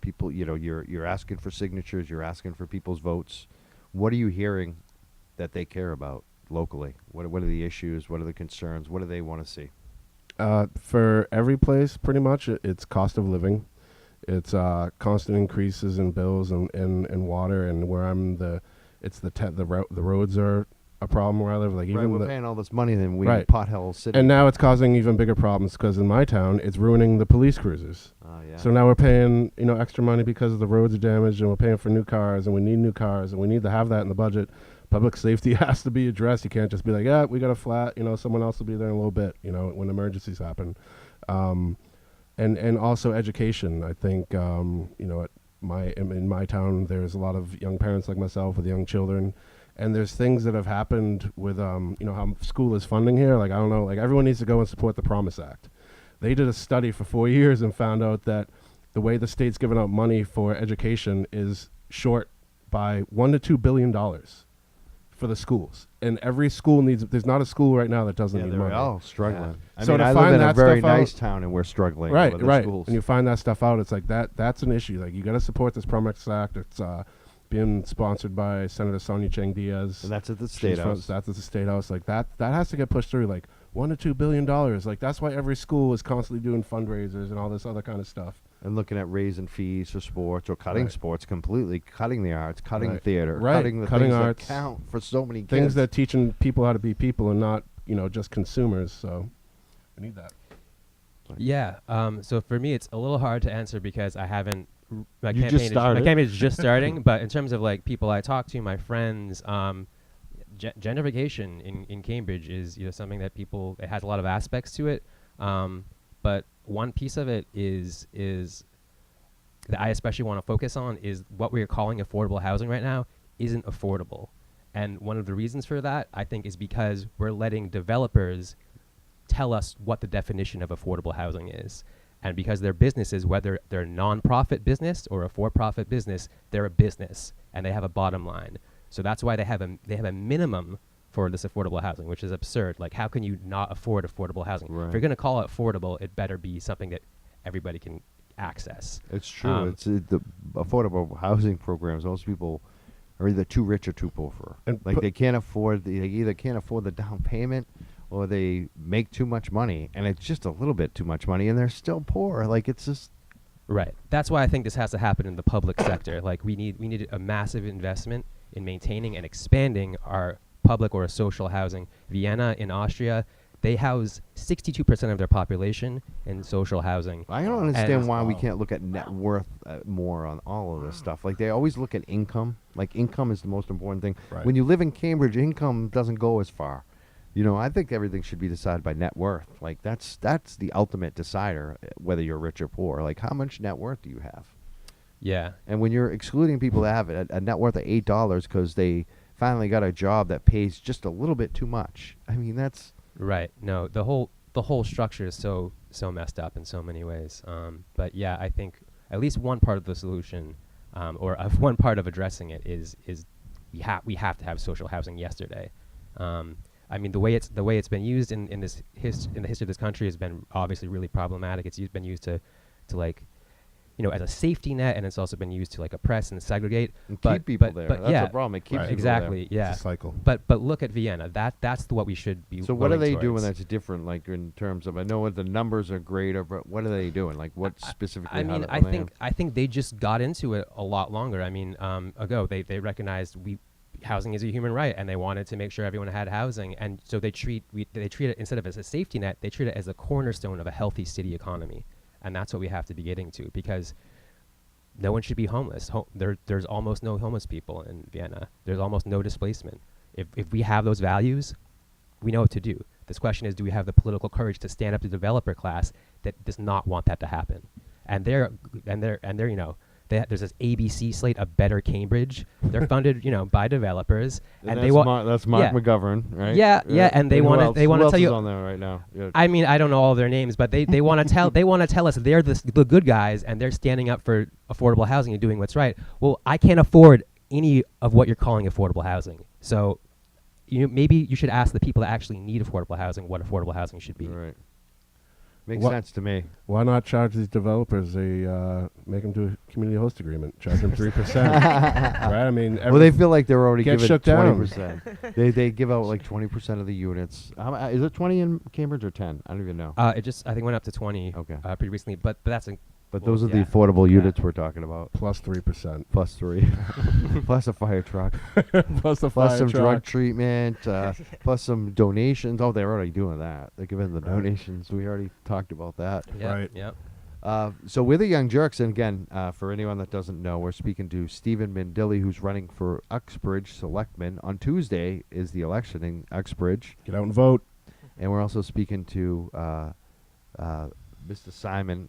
people? You're asking for signatures. You're asking for people's votes. What are you hearing that they care about locally? What are the issues? What are the concerns? What do they want to see? For every place, pretty much, it's cost of living. It's constant increases in bills and water. And where I'm the roads are a problem where I live. Like Right, even we're paying all this money, then we Right. pothole city. and now it's causing even bigger problems because in my town it's ruining the police cruisers. Yeah. So now we're paying extra money because the roads are damaged, and we're paying for new cars, and we need new cars, and we need to have that in the budget. Public safety has to be addressed. You can't just be like, we got a flat. Someone else will be there in a little bit. When emergencies happen. And also education. I think in my town there's a lot of young parents like myself with young children, and there's things that have happened with how school is funding here. Like I don't know, like everyone needs to go and support the Promise Act. They did a study for 4 years and found out that the way the state's giving out money for education is short by $1 to $2 billion for the schools, and every school needs. There's not a school right now that doesn't need they're money. all struggling. I So mean, to I find live in a that very stuff out- nice town, and we're struggling Right, with the right. schools. When you find that stuff out, it's like that's an issue. Like you got to support this Promise Act. It's being sponsored by Senator Sonia Chang Diaz. And that's at the She's State from- House. That's at the State House. Like that has to get pushed through. Like $1 to $2 billion. Like that's why every school is constantly doing fundraisers and all this other kind of stuff. And looking at raising fees for sports or cutting Right. sports completely, cutting the arts, cutting Right. theater, Right. cutting the Cutting things arts. that count for so many kids. Things that teaching people how to be people and not just consumers. So we need that. Yeah. So for me, it's a little hard to answer because I haven't. My You just campaign started. my campaign is just starting. But in terms of like people I talk to, my friends, gentrification in Cambridge is something that it has a lot of aspects to it. But one piece of it is that I especially want to focus on is what we are calling affordable housing right now isn't affordable. And one of the reasons for that, I think, is because we're letting developers tell us what the definition of affordable housing is. And because their businesses, whether they're a non-profit business or a for-profit business, they're a business and they have a bottom line. So that's why they have a minimum for this affordable housing, which is absurd. Like, how can you not afford affordable housing? Right. If you're going to call it affordable, it better be something that everybody can access. It's true. It's the affordable housing programs. Most people are either too rich or too poor. And Like they can't afford they either can't afford the down payment, or they make too much money, and it's just a little bit too much money, and they're still poor. Like it's just Right. That's why I think this has to happen in the public sector. Like we need a massive investment in maintaining and expanding our public or social housing. Vienna in Austria, they house 62% of their population in social housing. I don't understand And- why we can't look at net worth more on all of this stuff. Like they always look at income. Like income is the most important thing. Right. When you live in Cambridge, income doesn't go as far. I think everything should be decided by net worth. Like that's the ultimate decider, whether you're rich or poor. Like how much net worth do you have? Yeah. And when you're excluding people that have a net worth of $8 because they finally got a job that pays just a little bit too much, I mean that's Right. No, the whole structure is so messed up in so many ways. But yeah, I think at least one part of the solution, or one part of addressing it is we have to have social housing yesterday. I mean, the way it's been used in the history of this country has been obviously really problematic. It's been used to like, as a safety net, and it's also been used to like oppress and segregate. and but, keep people but, there. But That's yeah, the problem. It keeps Right. people exactly. there. Yeah. It's a cycle. But look at Vienna. That's what we should be. So what are going they doing towards. that's different? Like in terms of, I know what the numbers are greater, but what are they doing? Like what specifically? I mean, I think they just got into it a lot longer. I mean, ago they recognized housing is a human right, and they wanted to make sure everyone had housing, and so they treat it instead of as a safety net, they treat it as a cornerstone of a healthy city economy, and that's what we have to be getting to because no one should be homeless. There's almost no homeless people in Vienna. There's almost no displacement. If we have those values, we know what to do. This question is, do we have the political courage to stand up to the developer class that does not want that to happen? And they're there's this ABC slate of Better Cambridge. They're funded, by developers, and they want. That's Mark yeah. McGovern, right? Yeah, and they who wanna- else- they wanna who else tell is you- on there right now. Yeah. I mean, I don't know all their names, but they want to tell us they're the good guys and they're standing up for affordable housing and doing what's right. Well, I can't afford any of what you're calling affordable housing. So, maybe you should ask the people that actually need affordable housing what affordable housing should be. Right. Makes What- sense to me. Why not charge these developers make them do a community host agreement? Charge them 3%. Right? I mean, Well, they feel like they're already Get giving shook down. 20%. they give out like 20% of the units. Is it 20 in Cambridge or 10? I don't even know. It just I think went up to 20 Okay. Pretty recently, but that's But well, those are yeah. the affordable Yeah. units we're talking about. plus 3%. Plus 3. Plus a fire truck. Plus the Plus fire some truck. drug treatment. Plus some donations. Oh, they're already doing that. They're giving the Right. donations. We already talked about that. Right. Yep. So we're the Young Jurks, and again, for anyone that doesn't know, we're speaking to Stephen Mindilli, who's running for Uxbridge Selectman. On Tuesday is the election in Uxbridge, Get out and vote. and we're also speaking to Mr. Simon.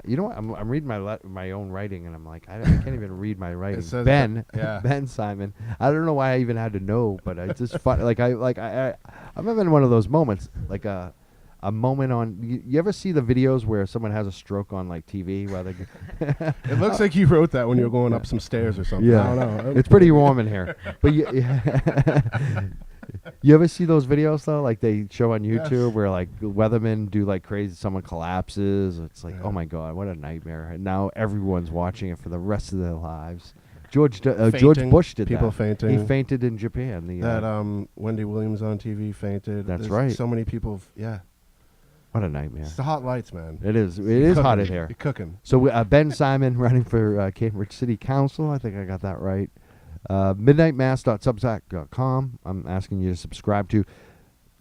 You know what? I'm reading my own writing, and I'm like, I can't even read my writing. says Ben, yeah. Ben Simon. I don't know why I even had to know, but it's just fun. I'm having one of those moments, like a moment on. You ever see the videos where someone has a stroke on like TV? Where they It looks like you wrote that when you were going up some stairs or something. Yeah. I don't know. It's pretty warm in here, but you ever see those videos though? Like they show on Yes. YouTube where like weathermen do like crazy. Someone collapses. It's like, Yeah. oh my god, what a nightmare! And now everyone's watching it for the rest of their lives. George Fainting, Bush did people that. fainting. He fainted in Japan. That Wendy Williams on TV fainted. That's There's right. So many people. Yeah. What a nightmare! It's the hot lights, man. It is. It You're is hot in cooking. here. You're cooking. So Ben Simon running for Cambridge City Council. I think I got that right. Midnightmass.substack.com. I'm asking you to subscribe to.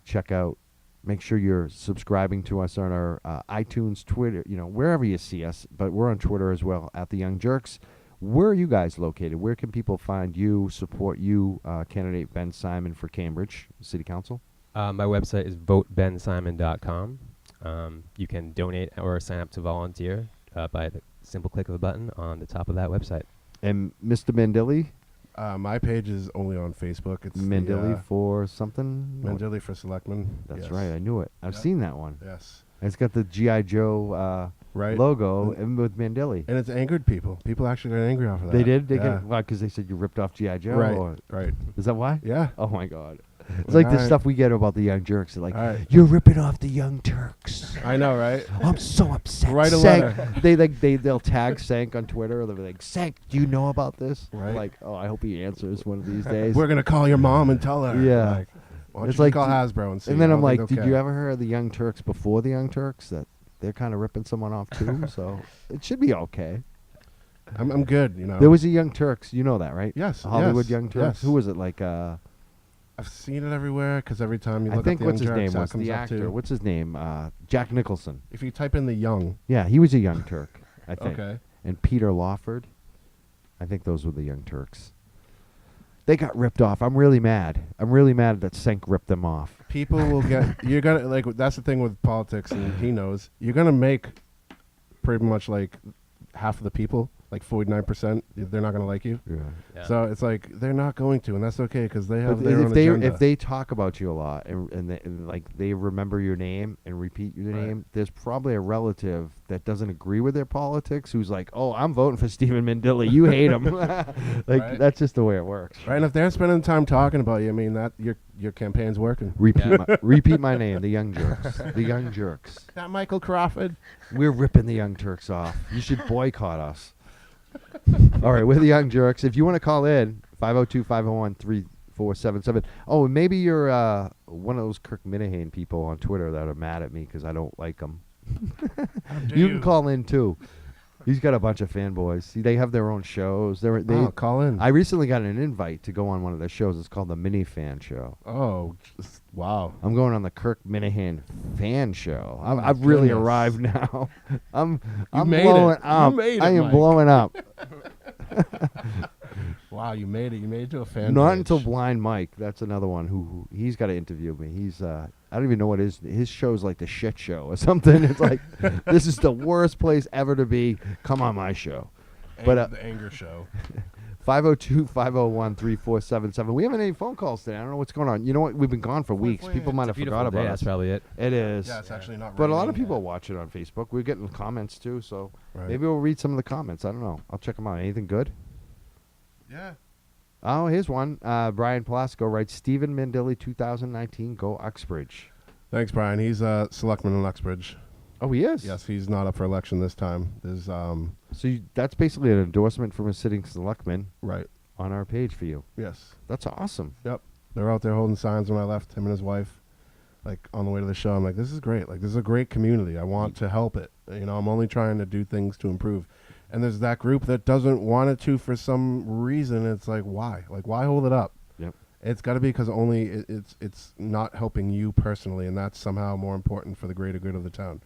Check out. Make sure you're subscribing to us on our iTunes, Twitter, wherever you see us. But we're on Twitter as well, at the Young Jurks. Where are you guys located? Where can people find you, support you, candidate Ben Simon for Cambridge City Council? My website is votebensimon.com. You can donate or sign up to volunteer by the simple click of a button on the top of that website. And Mr. Mandilli? My page is only on Facebook. It's Mandilli for something? Mandilli for Selectmen. That's Yes. right. I knew it. I've Yep. seen that one. Yes. It's got the G.I. Joe Right. logo and with Mandilli. And it's angered people. People actually got angry off of that. They did? Yeah. Why? Because they said you ripped off G.I. Joe? Right. Or Right. is that why? Yeah. Oh, my God. It's like the Alright. stuff we get about the Young Jerks. They're like, Alright. you're ripping off the Young Turks. I know, right? I'm so upset. Write a Sank. letter. They'll tag Sank on Twitter. They'll be like, Sank, do you know about this? Right. Like, oh, I hope he answers one of these days. We're gonna call your mom and tell her. Yeah. Like, why don't It's you like call d- Hasbro and see? And then I I'm don't think like, they'll did you care. ever hear of the Young Turks before the Young Turks? That they're kind of ripping someone off too. So it should be okay. I'm good. There was a Young Turks. You know that, right? Yes. Hollywood yes, Young Turks. yes. Who was it? Like, I've seen it everywhere because every time you I look think up the what's his Young Jurks, name that was comes the up actor. too. What's his name? Jack Nicholson. If you type in the Young. Yeah, he was a Young Turk, I think. Okay. And Peter Lawford. I think those were the Young Turks. They got ripped off. I'm really mad. I'm really mad that Senk ripped them off. People will get. You're gonna like. That's the thing with politics, and he knows. You're gonna make pretty much like half of the people, like 49%. They're not gonna like you. Yeah. Yeah. So it's like they're not going to, and that's okay because they have But their own agenda. if they talk about you a lot and like they remember your name and repeat your Right. name, there's probably a relative that doesn't agree with their politics who's like, "Oh, I'm voting for Stephen Mandilli. You hate him." Like Right. that's just the way it works. Right, and if they're spending time talking about you, I mean that your campaign's working. Repeat my name, the Young Jerks. The Young Jerks. That Michael Crawford. We're ripping the Young Turks off. You should boycott us. All right, we're the Young Jerks. If you want to call in, 502-501-3477. Oh, and maybe you're one of those Kirk Minihane people on Twitter that are mad at me because I don't like him. You can call in, too. He's got a bunch of fanboys. See, they have their own shows. Call in. I recently got an invite to go on one of their shows. It's called the Mini Fan Show. Wow. I'm going on the Kirk Minihane Fan Show. Oh my I've really goodness. arrived now. I'm made it. blowing You up. made it, I am Mike. blowing up. Wow, you made it. You made it to a fan. Not page. until Blind Mike. That's another one who he's got to interview me. He's I don't even know what his show's like, the shit show or something. It's like this is the worst place ever to be. Come on my show. But the anger show. 502-501-3477. We haven't any phone calls today. I don't know what's going on. You know what? We've been gone for weeks. wait, People it's might It's a have beautiful forgot day, about that's us. probably it. It is. Yeah, it's actually not. But a lot of raining. people watch it on Facebook. We're getting comments too, so Right. maybe we'll read some of the comments. I don't know. I'll check them out. Anything good? Yeah. Oh, here's one. Brian Palasko writes, Stephen Mandilli 2019, go Uxbridge. Thanks, Brian. He's a selectman in Uxbridge. Oh, he is? Yes, he's not up for election this time. There's So that's basically an endorsement from a sitting selectman right. on our page for you. Yes. That's awesome. Yep. They're out there holding signs when I left, him and his wife. Like on the way to the show, I'm like, this is great. Like, this is a great community. I want to help it. You know, I'm only trying to do things to improve. And there's that group that doesn't want it to for some reason. It's like, why? Like, why hold it up? Yep. It's got to be because only it's not helping you personally, and that's somehow more important for the greater good of the town.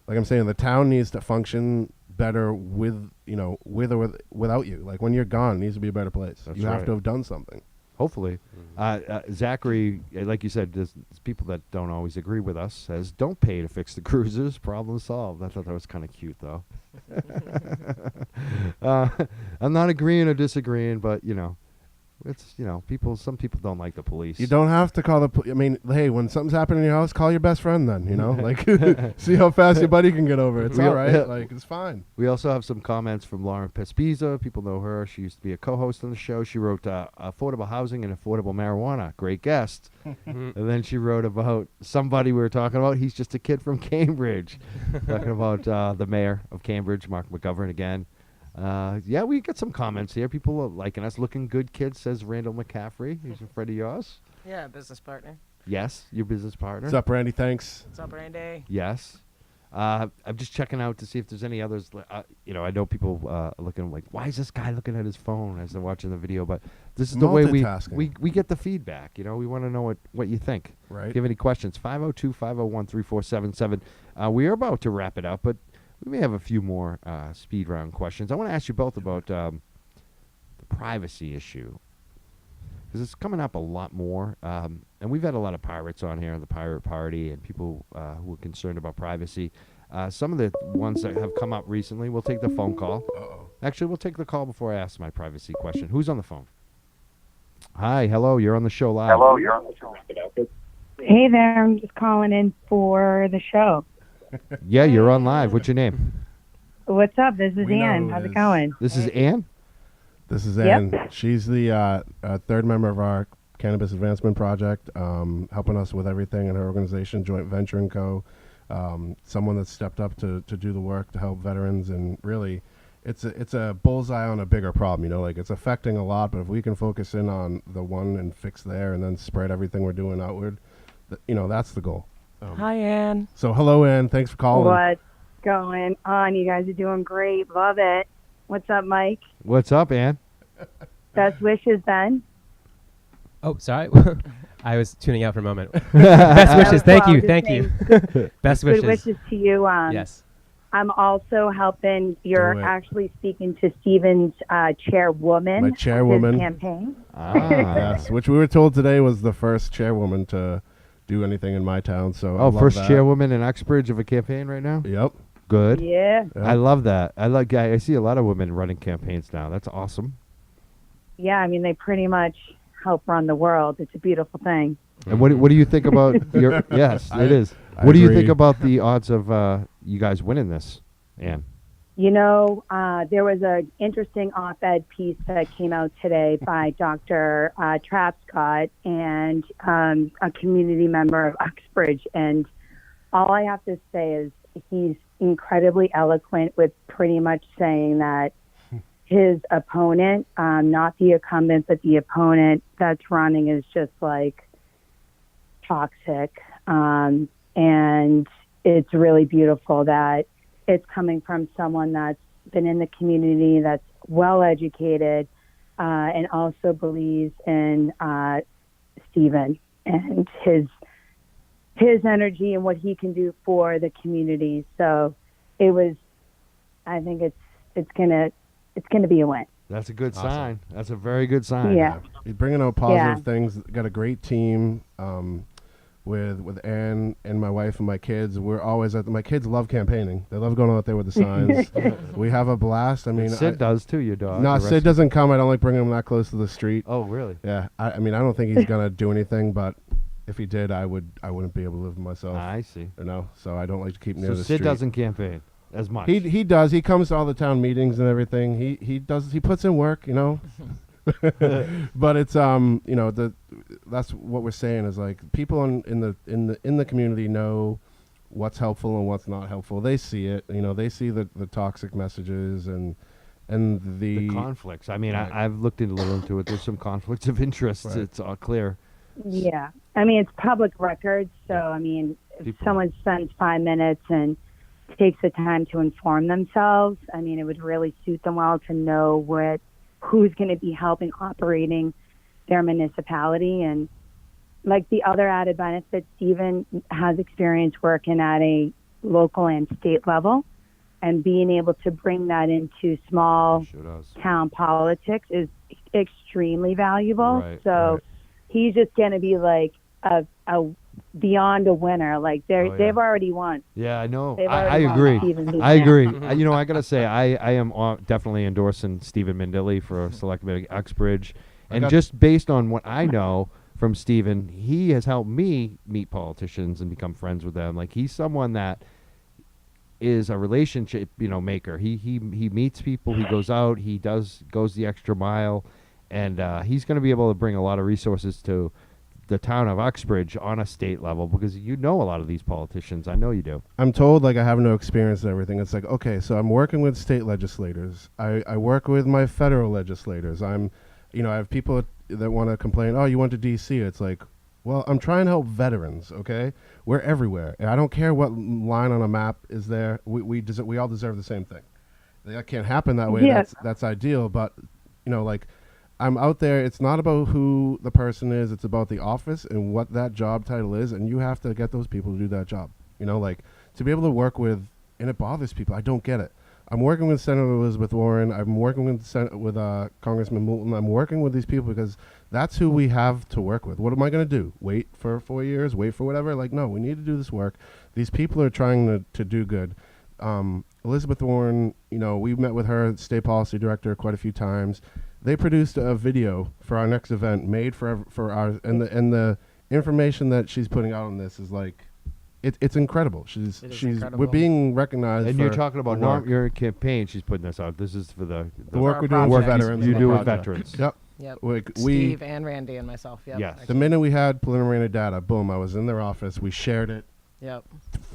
Like I'm saying, the town needs to function better with or without you. Like when you're gone, it needs to be a better place. That's you have right. to have done something. Hopefully. Zachary, like you said, there's people that don't always agree with us, says, don't pay to fix the cruisers. Problem solved. I thought that was kind of cute, though. I'm not agreeing or disagreeing, but, it's, some people don't like the police. You don't have to call the I mean, hey, when something's happening in your house, call your best friend then, Like, see how fast your buddy can get over it. It's all right. Like, it's fine. We also have some comments from Lauren Pespiza. People know her. She used to be a co-host on the show. She wrote affordable housing and affordable marijuana. Great guest. And then she wrote about somebody we were talking about. He's just a kid from Cambridge. Talking about the mayor of Cambridge, Mark McGovern, again. Yeah, we get some comments here. People are liking us. Looking good, kids, says Randall McCaffrey. He's a friend of yours. Yeah, business partner. Yes, your business partner. What's up, Randy? Thanks. What's up, Randy? Yes. I'm just checking out to see if there's any others. I know people looking like, why is this guy looking at his phone as they're watching the video? But this is the way we get the feedback. We want to know what you think. Right. If you have any questions, 502-501-3477. We are about to wrap it up, but we may have a few more speed round questions. I want to ask you both about the privacy issue, because it's coming up a lot more. And we've had a lot of pirates on here, the Pirate Party, and people who are concerned about privacy. Some of the ones that have come up recently, we'll take the phone call. Uh-oh. Actually, we'll take the call before I ask my privacy question. Who's on the phone? Hi, hello, you're on the show live. Hello, you're on the show. Hey there, I'm just calling in for the show. Yeah, you're on live. What's your name? What's up? This is We know Ann. who How's it it is. going? This is Ann? This is Yep. Ann. She's the third member of our Cannabis Advancement Project, helping us with everything in her organization, Joint Venture & Co. Someone that's stepped up to do the work to help veterans, and really, it's a bullseye on a bigger problem. Like, it's affecting a lot, but if we can focus in on the one and fix there, and then spread everything we're doing outward, that's the goal. Hi, Ann. So hello, Ann. Thanks for calling. What's going on? You guys are doing great. Love it. What's up, Mike? What's up, Ann? Best wishes, Ben. Oh, sorry. I was tuning out for a moment. Best wishes. Thank you. Just Thank you. saying Best Good wishes. wishes to you. Yes. I'm also helping. You're Do it. actually speaking to Stephen's chairwoman. My of his chairwoman. campaign. Yes, which we were told today was the first chairwoman to do anything in my town. So I love First that. chairwoman in Uxbridge of a campaign right now? Yep. Good. Yeah. Yep. I love that. I see a lot of women running campaigns now. That's awesome. Yeah, I mean, they pretty much help run the world. It's a beautiful thing. And what do you think about your? Yes, it is. I What do you agree. think about the odds of you guys winning this, Ann? There was an interesting op-ed piece that came out today by Dr. Trapscott and a community member of Uxbridge. And all I have to say is he's incredibly eloquent with pretty much saying that his opponent, not the incumbent, but the opponent that's running is just like toxic. And it's really beautiful that it's coming from someone that's been in the community, that's well educated, and also believes in Stephen and his energy and what he can do for the community. So I think it's gonna be a win. That's a good Awesome. sign. That's a very good sign. Yeah. He's bringing out positive things. Got a great team with Ann and my wife and my kids. We're always my kids love campaigning. They love going out there with the signs. We have a blast. I mean, Sid does too. Your dog. No, The rest Sid of- doesn't come. I don't like bringing him that close to the street. Oh, really? Yeah, I mean, I don't think he's gonna do anything, but if he did, I wouldn't be able to live with myself. I see. So I don't like to keep near So the Sid street. doesn't campaign as much. He does. He comes to all the town meetings and everything. He does. He puts in work, But it's that's what we're saying is like people in the community know what's helpful and what's not helpful. They see it. They see the toxic messages and the conflicts. I mean, Right. I've looked a little into it. There's some conflicts of interest. Right. It's all clear. Yeah. I mean, it's public record. So, I mean, if People- someone spends 5 minutes and takes the time to inform themselves, I mean, it would really suit them well to know who's going to be helping operating their municipality. And like the other added benefit, Stephen has experience working at a local and state level, and being able to bring that into small Sure does. town politics is extremely valuable. Right, So right. he's just going to be like a beyond a winner. Like Oh, yeah. they've already won. Yeah, I know. They've I already won agree. Stephen I Bean. agree. I got to say, I am definitely endorsing Stephen Mindilli for Selectman Uxbridge. And got- just based on what I know from Stephen, he has helped me meet politicians and become friends with them. Like, he's someone that is a relationship, maker. He meets people. He goes out. He goes the extra mile. And he's going to be able to bring a lot of resources to the town of Uxbridge on a state level, because you know a lot of these politicians. I know you do. I'm told, like, I have no experience in everything. It's like, okay, so I'm working with state legislators. I work with my federal legislators. I have people that want to complain, oh, you went to D.C. It's like, well, I'm trying to help veterans, okay? We're everywhere. And I don't care what line on a map is there. We all deserve the same thing. That can't happen that way. Yeah. That's ideal. But, like, I'm out there. It's not about who the person is. It's about the office and what that job title is. And you have to get those people to do that job. Like, to be able to work with, and it bothers people. I don't get it. I'm working with Senator Elizabeth Warren. I'm working with Congressman Moulton. I'm working with these people because that's who we have to work with. What am I going to do? Wait for 4 years? Wait for whatever? Like, no, we need to do this work. These people are trying to do good. Elizabeth Warren, we've met with her, state policy director, quite a few times. They produced a video for our next event made for our, and the information that she's putting out on this is like, it's incredible. She's incredible. We're being recognized. And for you're talking about the work. your campaign. She's putting this out. This is for the work our we're doing for project. veterans. You and do the with project. veterans. Yep. Yep. Like Steve and Randy and myself. Yep. Yes. the minute we had preliminary data, boom, I was in their office. We shared it. Yep.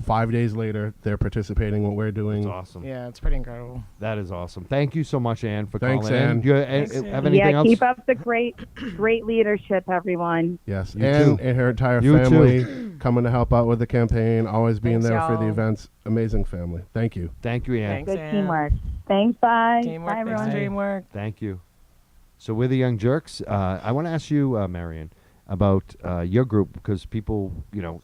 5 days later, they're participating in what we're doing. That's awesome. Yeah, it's pretty incredible. That is awesome. Thank you so much, Ann, for Thanks, calling in. Ann. Do you Thanks, Ann. have anything Yeah, else? keep up the great leadership, everyone. Yes, You and too. her entire You family coming to help out with the campaign, always being Thanks, there for the y'all. events. Amazing family. Thank you. Thank you, Ann. Thanks, Good Ann. teamwork. Thanks. Bye. Teamwork. Bye, Thanks, everyone. teamwork. Thank you. So we're the Young Jerks. I want to ask you, Marion, about your group, because people,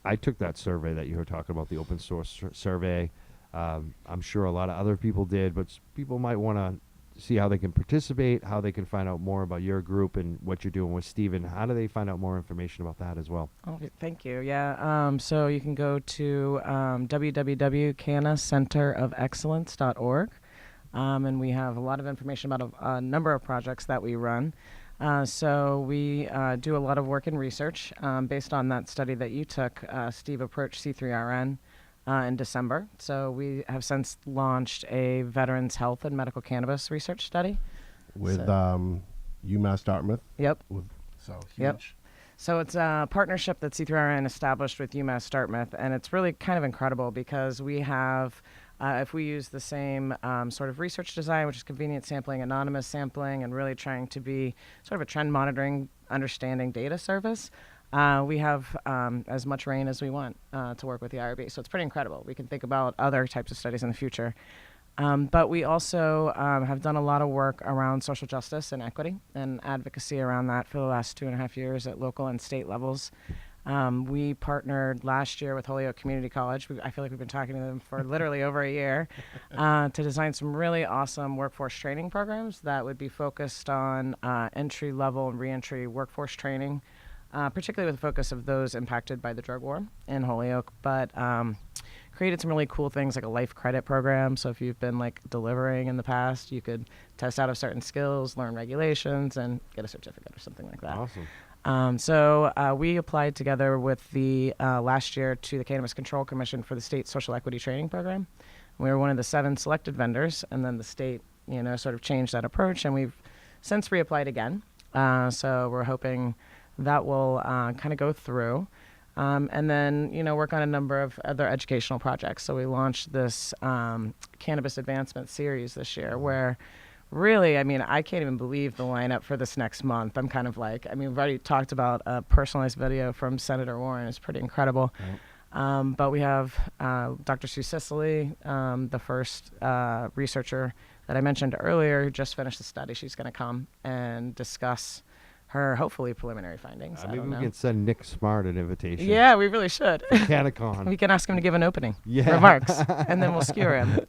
I took that survey that you were talking about, the open source survey. I'm sure a lot of other people did, but people might want to see how they can participate, how they can find out more about your group and what you're doing with Stephen. How do they find out more information about that as well? Okay, thank you. Yeah. So you can go to www.canacenterofexcellence.org, and we have a lot of information about a number of projects that we run. So we do a lot of work in research. Based on that study that you took, Steve approached C3RN in December. So we have since launched a veterans health and medical cannabis research study. With So- UMass Dartmouth. Yep. So huge. Yep. So it's a partnership that C3RN established with UMass Dartmouth, and it's really kind of incredible because we have, if we use the same sort of research design, which is convenient sampling, anonymous sampling, and really trying to be sort of a trend monitoring, understanding data service, we have as much reign as we want to work with the IRB. So it's pretty incredible. We can think about other types of studies in the future. But we also have done a lot of work around social justice and equity and advocacy around that for the last 2.5 years at local and state levels. We partnered last year with Holyoke Community College. I feel like we've been talking to them for literally over a year to design some really awesome workforce training programs that would be focused on entry-level and reentry workforce training, particularly with the focus of those impacted by the drug war in Holyoke, but created some really cool things like a life credit program. So if you've been like delivering in the past, you could test out of certain skills, learn regulations, and get a certificate or something like that. Awesome. So we applied together with the last year to the Cannabis Control Commission for the state social equity training program. We were one of the 7 selected vendors, and then the state, sort of changed that approach, and we've since reapplied again. So we're hoping that will kind of go through. And then, work on a number of other educational projects. So we launched this Cannabis Advancement Series this year where really, I can't even believe the lineup for this next month. I'm kind of like, we've already talked about a personalized video from Senator Warren. It's pretty incredible. Yep. But we have Dr. Sue Sicily, the first researcher that I mentioned earlier, who just finished the study. She's going to come and discuss her hopefully preliminary findings. I Maybe don't we know. can send Nick Smart an invitation. Yeah, we really should. Canicon. We can ask him to give an opening Yeah. remarks, and then we'll skewer him.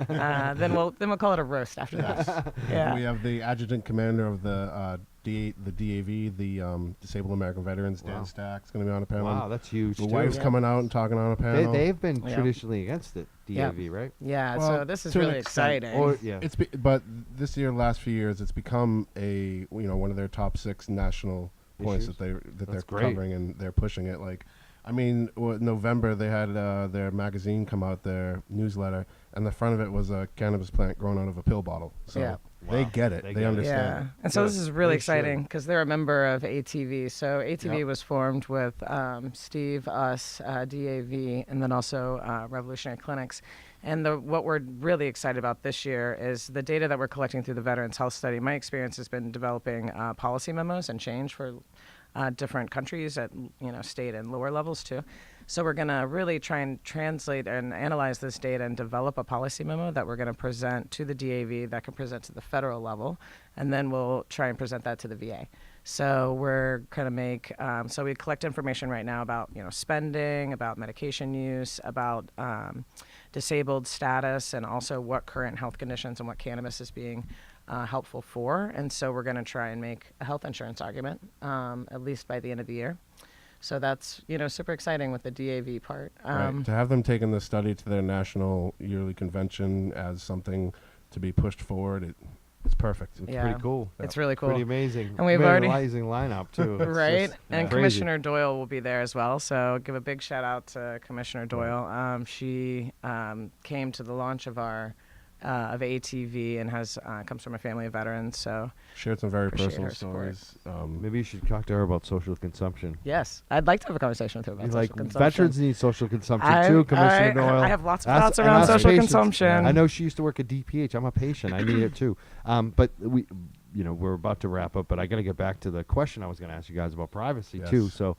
Then we'll call it a roast after that. Yeah. We have the adjutant commander of the DAV, the Disabled American Veterans, Dan Wow. Stack's going to be on a panel. Wow, that's huge. The too. wife's coming out and talking on a panel. They've been Yeah. traditionally against it, DAV, Yeah. right? Yeah. Well, So this is to an really extent. exciting. Or yeah. But this year, last few years, it's become one of their top 6 national points Issues? that they're great. covering, and they're pushing it. Like, I mean, November they had their magazine come out, their newsletter, and the front of it was a cannabis plant grown out of a pill bottle. So Yeah. they Wow. get it. They They, get it. understand. Yeah, and so this Good. is really They should. exciting because they're a member of ATV. So ATV Yep. was formed with Steve, us, DAV, and then also Revolutionary Clinics. And what we're really excited about this year is the data that we're collecting through the Veterans Health Study. My experience has been developing policy memos and change for different countries at state and lower levels too. So we're going to really try and translate and analyze this data and develop a policy memo that we're going to present to the DAV that can present to the federal level, and then we'll try and present that to the VA. So we're going to make so we collect information right now about spending, about medication use, about disabled status, and also what current health conditions and what cannabis is being helpful for. And so we're going to try and make a health insurance argument at least by the end of the year. So that's super exciting with the DAV part. Right. To have them taking the study to their national yearly convention as something to be pushed forward, it's perfect. It's Yeah. pretty cool. It's really cool. Pretty amazing. And we've already- amazing lineup too. It's Right, just and crazy. Commissioner Doyle will be there as well. So give a big shout out to Commissioner Doyle. She came to the launch of our of ATV and comes from a family of veterans. So Shared some very Appreciate personal her support. stories. Maybe you should talk to her about social consumption. yes, I'd like to have a conversation with her about Like social consumption. veterans need social consumption too, Commissioner Doyle. I have lots of Ask- thoughts and around ask social patients. consumption. I know she used to work at DPH. I'm a patient. I need it too. But we're about to wrap up. But I got to get back to the question I was going to ask you guys about privacy too. Yes. So,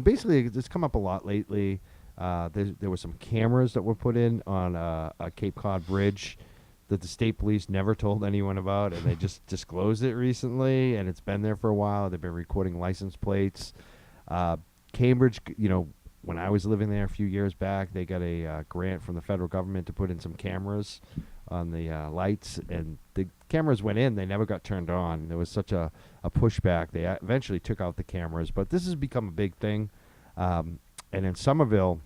basically, it's come up a lot lately. There were some cameras that were put in on a Cape Cod bridge that the state police never told anyone about, and they just disclosed it recently, and it's been there for a while. They've been recording license plates. Cambridge, when I was living there a few years back, they got a grant from the federal government to put in some cameras on the lights, and the cameras went in. They never got turned on. There was such a pushback. They eventually took out the cameras, but this has become a big thing. And in Somerville,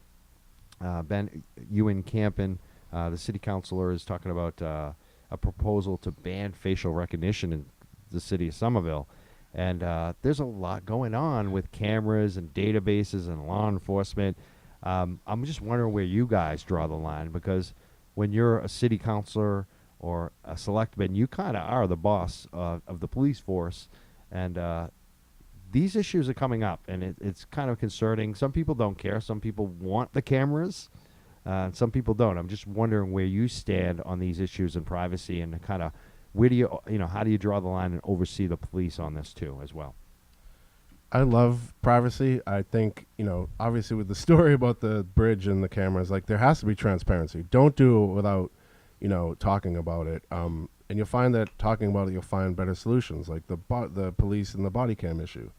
Ben Ewan Campen, the city councilor, is talking about a proposal to ban facial recognition in the city of Somerville. And there's a lot going on with cameras and databases and law enforcement. I'm just wondering where you guys draw the line, because when you're a city councilor or a selectman, you kind of are the boss of the police force. And these issues are coming up, and it's kind of concerning. Some people don't care. Some people want the cameras. Some people don't. I'm just wondering where you stand on these issues and privacy, and kind of where do how do you draw the line and oversee the police on this too as well? I love privacy. I think, obviously with the story about the bridge and the cameras, like, there has to be transparency. Don't do it without, talking about it. And you'll find that talking about it, you'll find better solutions, like the police and the body cam issue.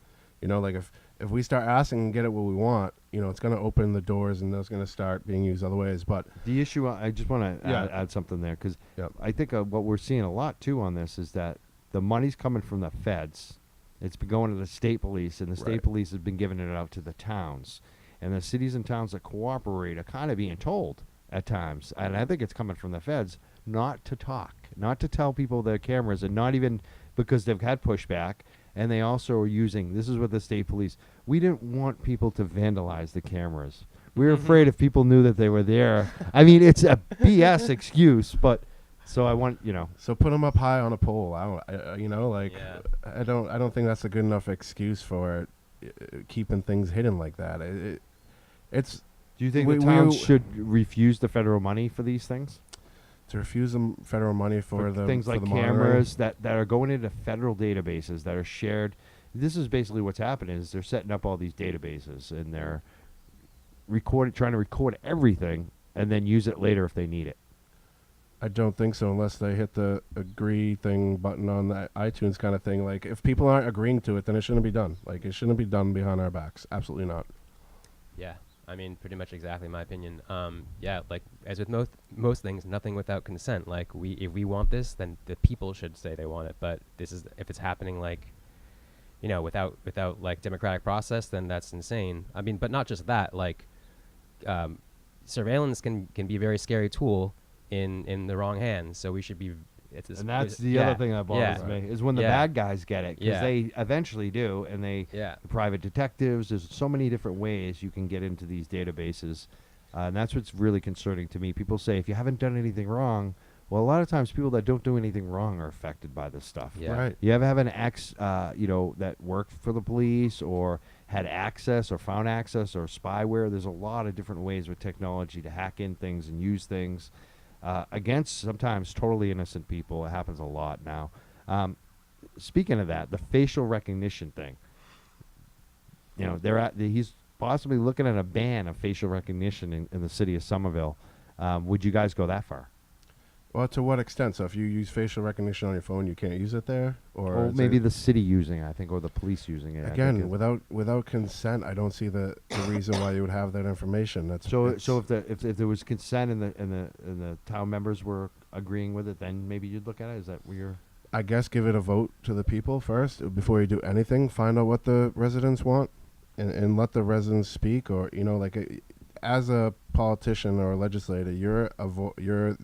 Like if we start asking and get it what we want, it's going to open the doors, and those going to start being used other ways. But The issue, I just want to add something there, because Yep. I think what we're seeing a lot too on this is that the money's coming from the feds. It's been going to the state police, and the state Right. police has been giving it out to the towns. And the cities and towns that cooperate are kind of being told at times, and I think it's coming from the feds, not to talk, not to tell people their cameras, and not even because they've had pushback. And they also are using, this is what the state police, we didn't want people to vandalize the cameras. We were afraid if people knew that they were there. I mean, it's a BS excuse, but so I want, so put them up high on a pole. I Yeah. don't think that's a good enough excuse for keeping things hidden like that. It's do you think we- the towns we- should refuse the federal money for these things? to refuse them federal money for the things for like the monitoring. cameras that are going into federal databases that are shared. This is basically what's happening is they're setting up all these databases, and they're trying to record everything and then use it later if they need it. I don't think so, unless they hit the agree thing button on the iTunes kind of thing. Like, if people aren't agreeing to it, then it shouldn't be done. Like, it shouldn't be done behind our backs. Absolutely not. Yeah, I mean, pretty much exactly my opinion. Yeah, like as with most things, nothing without consent. Like if we want this, then the people should say they want it. But this is if it's happening like, without like democratic process, then that's insane. I mean, but not just that. Like, surveillance can be a very scary tool in the wrong hands. So we should be. And that's the other thing that bothers me is when the bad guys get it, because they eventually do, and the private detectives. There's so many different ways you can get into these databases, and that's what's really concerning to me. People say if you haven't done anything wrong, well, a lot of times people that don't do anything wrong are affected by this stuff. Yeah. Right. You ever have an ex, that worked for the police or had access or found access or spyware? There's a lot of different ways with technology to hack in things and use things. Against sometimes totally innocent people. It happens a lot now. Speaking of that, the facial recognition thing. He's possibly looking at a ban of facial recognition in the city of Somerville. Would you guys go that far? Well, to what extent? So if you use facial recognition on your phone, you can't use it there? Or maybe the city using it, I think, or the police using it. Again, without consent, I don't see the reason why you would have that information. That's so if there was consent and the town members were agreeing with it, then maybe you'd look at it. Is that where you're? I guess give it a vote to the people first before you do anything. Find out what the residents want, and let the residents speak. Or as a politician or a legislator, you're a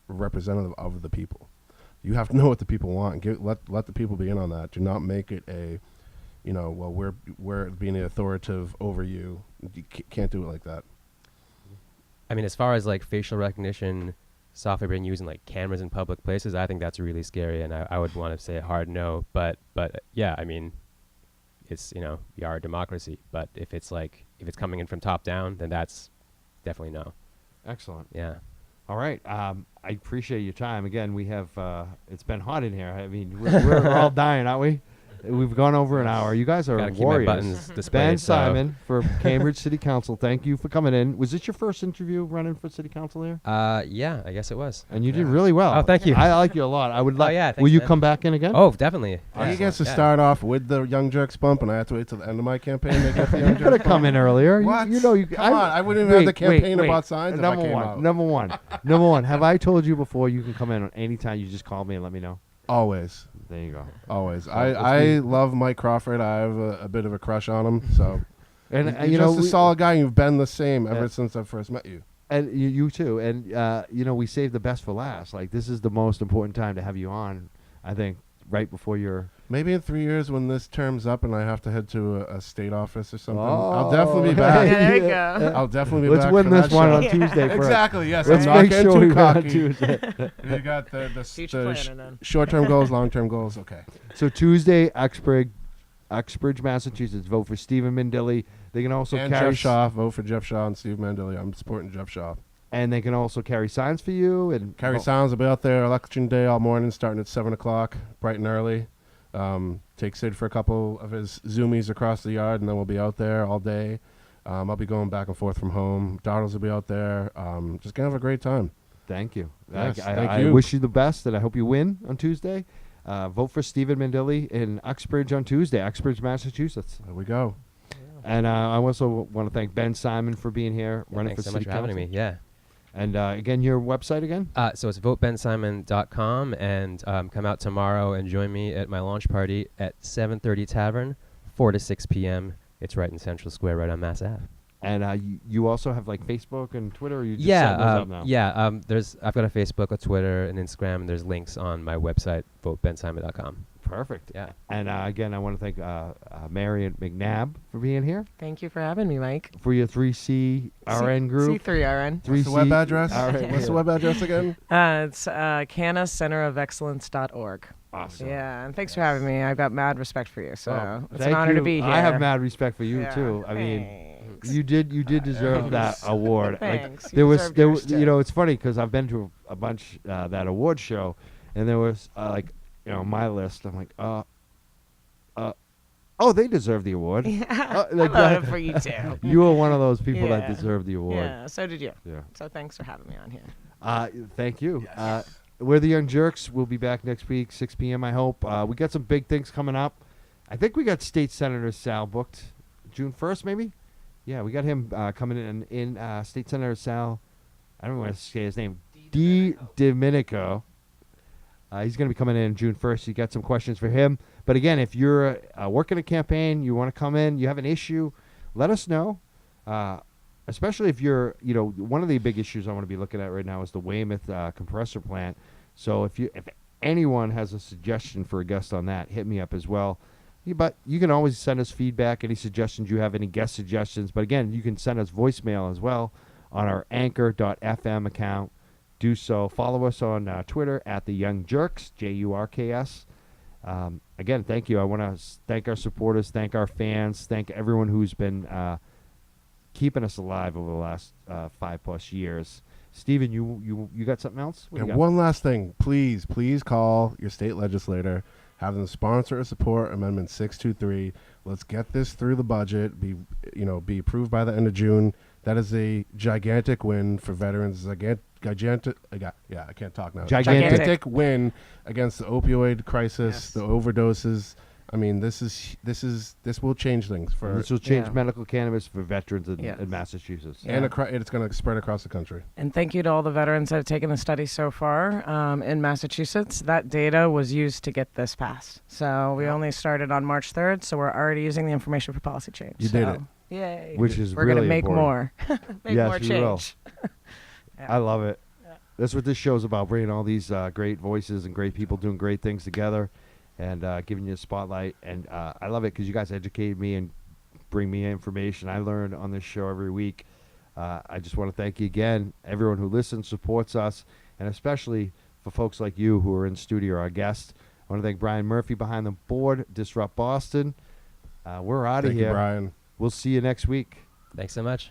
representative of the people. You have to know what the people want and let the people be in on that. Do not make it a, we're being authoritative over you. You can't do it like that. I mean, as far as like facial recognition software being used in like cameras in public places, I think that's really scary, and I would want to say a hard no. But yeah, I mean, it's we are a democracy. But if it's coming in from top down, then that's definitely no. Excellent. Yeah. All right. I appreciate your time. Again, we have, it's been hot in here. I mean, we're all dying, aren't we? We've gone over an hour. You guys are Gotta keep my warriors. buttons displayed, Ben so- Simon for Cambridge City Council. Thank you for coming in. Was this your first interview running for City Council here? Yeah, I guess it was. And you did really well. Oh, thank you. I like you a lot. I would like. yeah, Will thanks, you man. come back in again? Oh, definitely. He gets to Yeah. start off with the Young Jurks bump, and I have to wait till the end of my campaign to get the Young You could Jurks have come bump. in earlier. What? You Come on, I wouldn't even have the campaign about signs if I came out. Number one. Have I told you before you can come in any time? You just call me and let me know. Always. There you go. Always. let's I love Mike Crawford. I have a bit of a crush on him. So, And you're just a solid guy. You've been the same ever since I first met you. And you too. And we saved the best for last. Like, this is the most important time to have you on. I think right before your. Maybe in 3 years when this term's up and I have to head to a state office or something, Oh. I'll definitely be Yeah, back. there you go. I'll definitely be Let's back. win for this that one show. on Tuesday. First. Exactly. Yes. Let's I'm not make getting sure too we win on cocky. Tuesday. You got the Future planning then. short-term goals, long-term goals. Okay. So Tuesday, Uxbridge, Massachusetts. Vote for Stephen Mindilli. They can also And carry Jeff Shaw. Vote for Jeff Shaw and Steve Mandeli. I'm supporting Jeff Shaw. and they can also carry signs for you and Carry Sounds will be out there election day all morning, starting at 7 o'clock, bright and early. Take Sid for a couple of his zoomies across the yard, and then we'll be out there all day. I'll be going back and forth from home. Dartles will be out there. Just going to have a great time. Thank you. Yes, I thank you. wish you the best, and I hope you win on Tuesday. Vote for Stephen Mindilli in Uxbridge on Tuesday, Uxbridge, Massachusetts. There we go. And I also want to thank Ben Simon for being here, Yeah, running thanks for so much City for having Council. me. Yeah. And again, your website again? So it's votebensimon.com, and come out tomorrow and join me at my launch party at 7:30 Tavern, 4 to 6 p.m. It's right in Central Square, right on Mass Ave. And you also have like Facebook and Twitter, or you just setting those up now? I've got a Facebook, a Twitter, an Instagram, and there's links on my website, votebensimon.com. Perfect. Yeah. And again, I want to thank Marion McNabb for being here Thank you for having me, Mike. for your 3C RN group. C3RN. 3C What's the web address? RN. What's the web address again? It's CanaCenterofExcellence.org. Awesome. Yeah, and thanks for having me. I've got mad respect for you, so Well, it's thank an honor to you. be here. I have mad respect for you Yeah, too. I mean, thanks. you did deserve that award. Thanks. Like, You there was deserved there yours, was, too. it's funny because I've been to a bunch that award show, and there was my list. I'm like, oh, they deserve the award. Yeah, like I that. love it for you too. You were one of those people that Yeah. deserve the award. Yeah, so did you. Yeah. So thanks for having me on here. Thank you. Yes. We're the Young Jurks. We'll be back next week, 6 p.m., I hope. We got some big things coming up. I think we got State Senator Sal booked June 1st, maybe? Yeah, we got him coming in State Senator Sal. I don't want to say his name. Domenico. He's going to be coming in June 1st. You got some questions for him. But again, if you're working a campaign, you want to come in, you have an issue, let us know. Especially if you're, one of the big issues I want to be looking at right now is the Weymouth compressor plant. So if anyone has a suggestion for a guest on that, hit me up as well. But you can always send us feedback, any suggestions you have, any guest suggestions. But again, you can send us voicemail as well on our anchor.fm account. Do so. Follow us on Twitter at the Young Jurks, Jurks. Again, thank you. I want to thank our supporters, thank our fans, thank everyone who's been keeping us alive over the last 5+ years. Steven, you got something else? What do And you got? one last thing, please call your state legislator, have them sponsor or support Amendment 623. Let's get this through the budget, be approved by the end of June. That is a gigantic win for veterans. I can't talk now. Gigantic. Win against the opioid crisis, Yes. the overdoses. I mean, this will change things for This will change Yeah. medical cannabis for veterans Yes. in Massachusetts. Yeah. and it's going to spread across the country. And thank you to all the veterans that have taken the study so far in Massachusetts. That data was used to get this passed. So we only started on March 3rd, so we're already using the information for policy change. You did So, it. Yay. Which is we're really gonna make important. more. Make Yes, more we will. change. Yeah. I love it. Yeah. That's what this show's about, bringing all these great voices and great people doing great things together and giving you a spotlight. And I love it because you guys educate me and bring me information I learn on this show every week. I just want to thank you again, everyone who listens, supports us, and especially for folks like you who are in studio, our guests. I want to thank Brian Murphy behind the board, Disrupt Boston. We're out of Thank here. you, Brian. We'll see you next week. Thanks so much.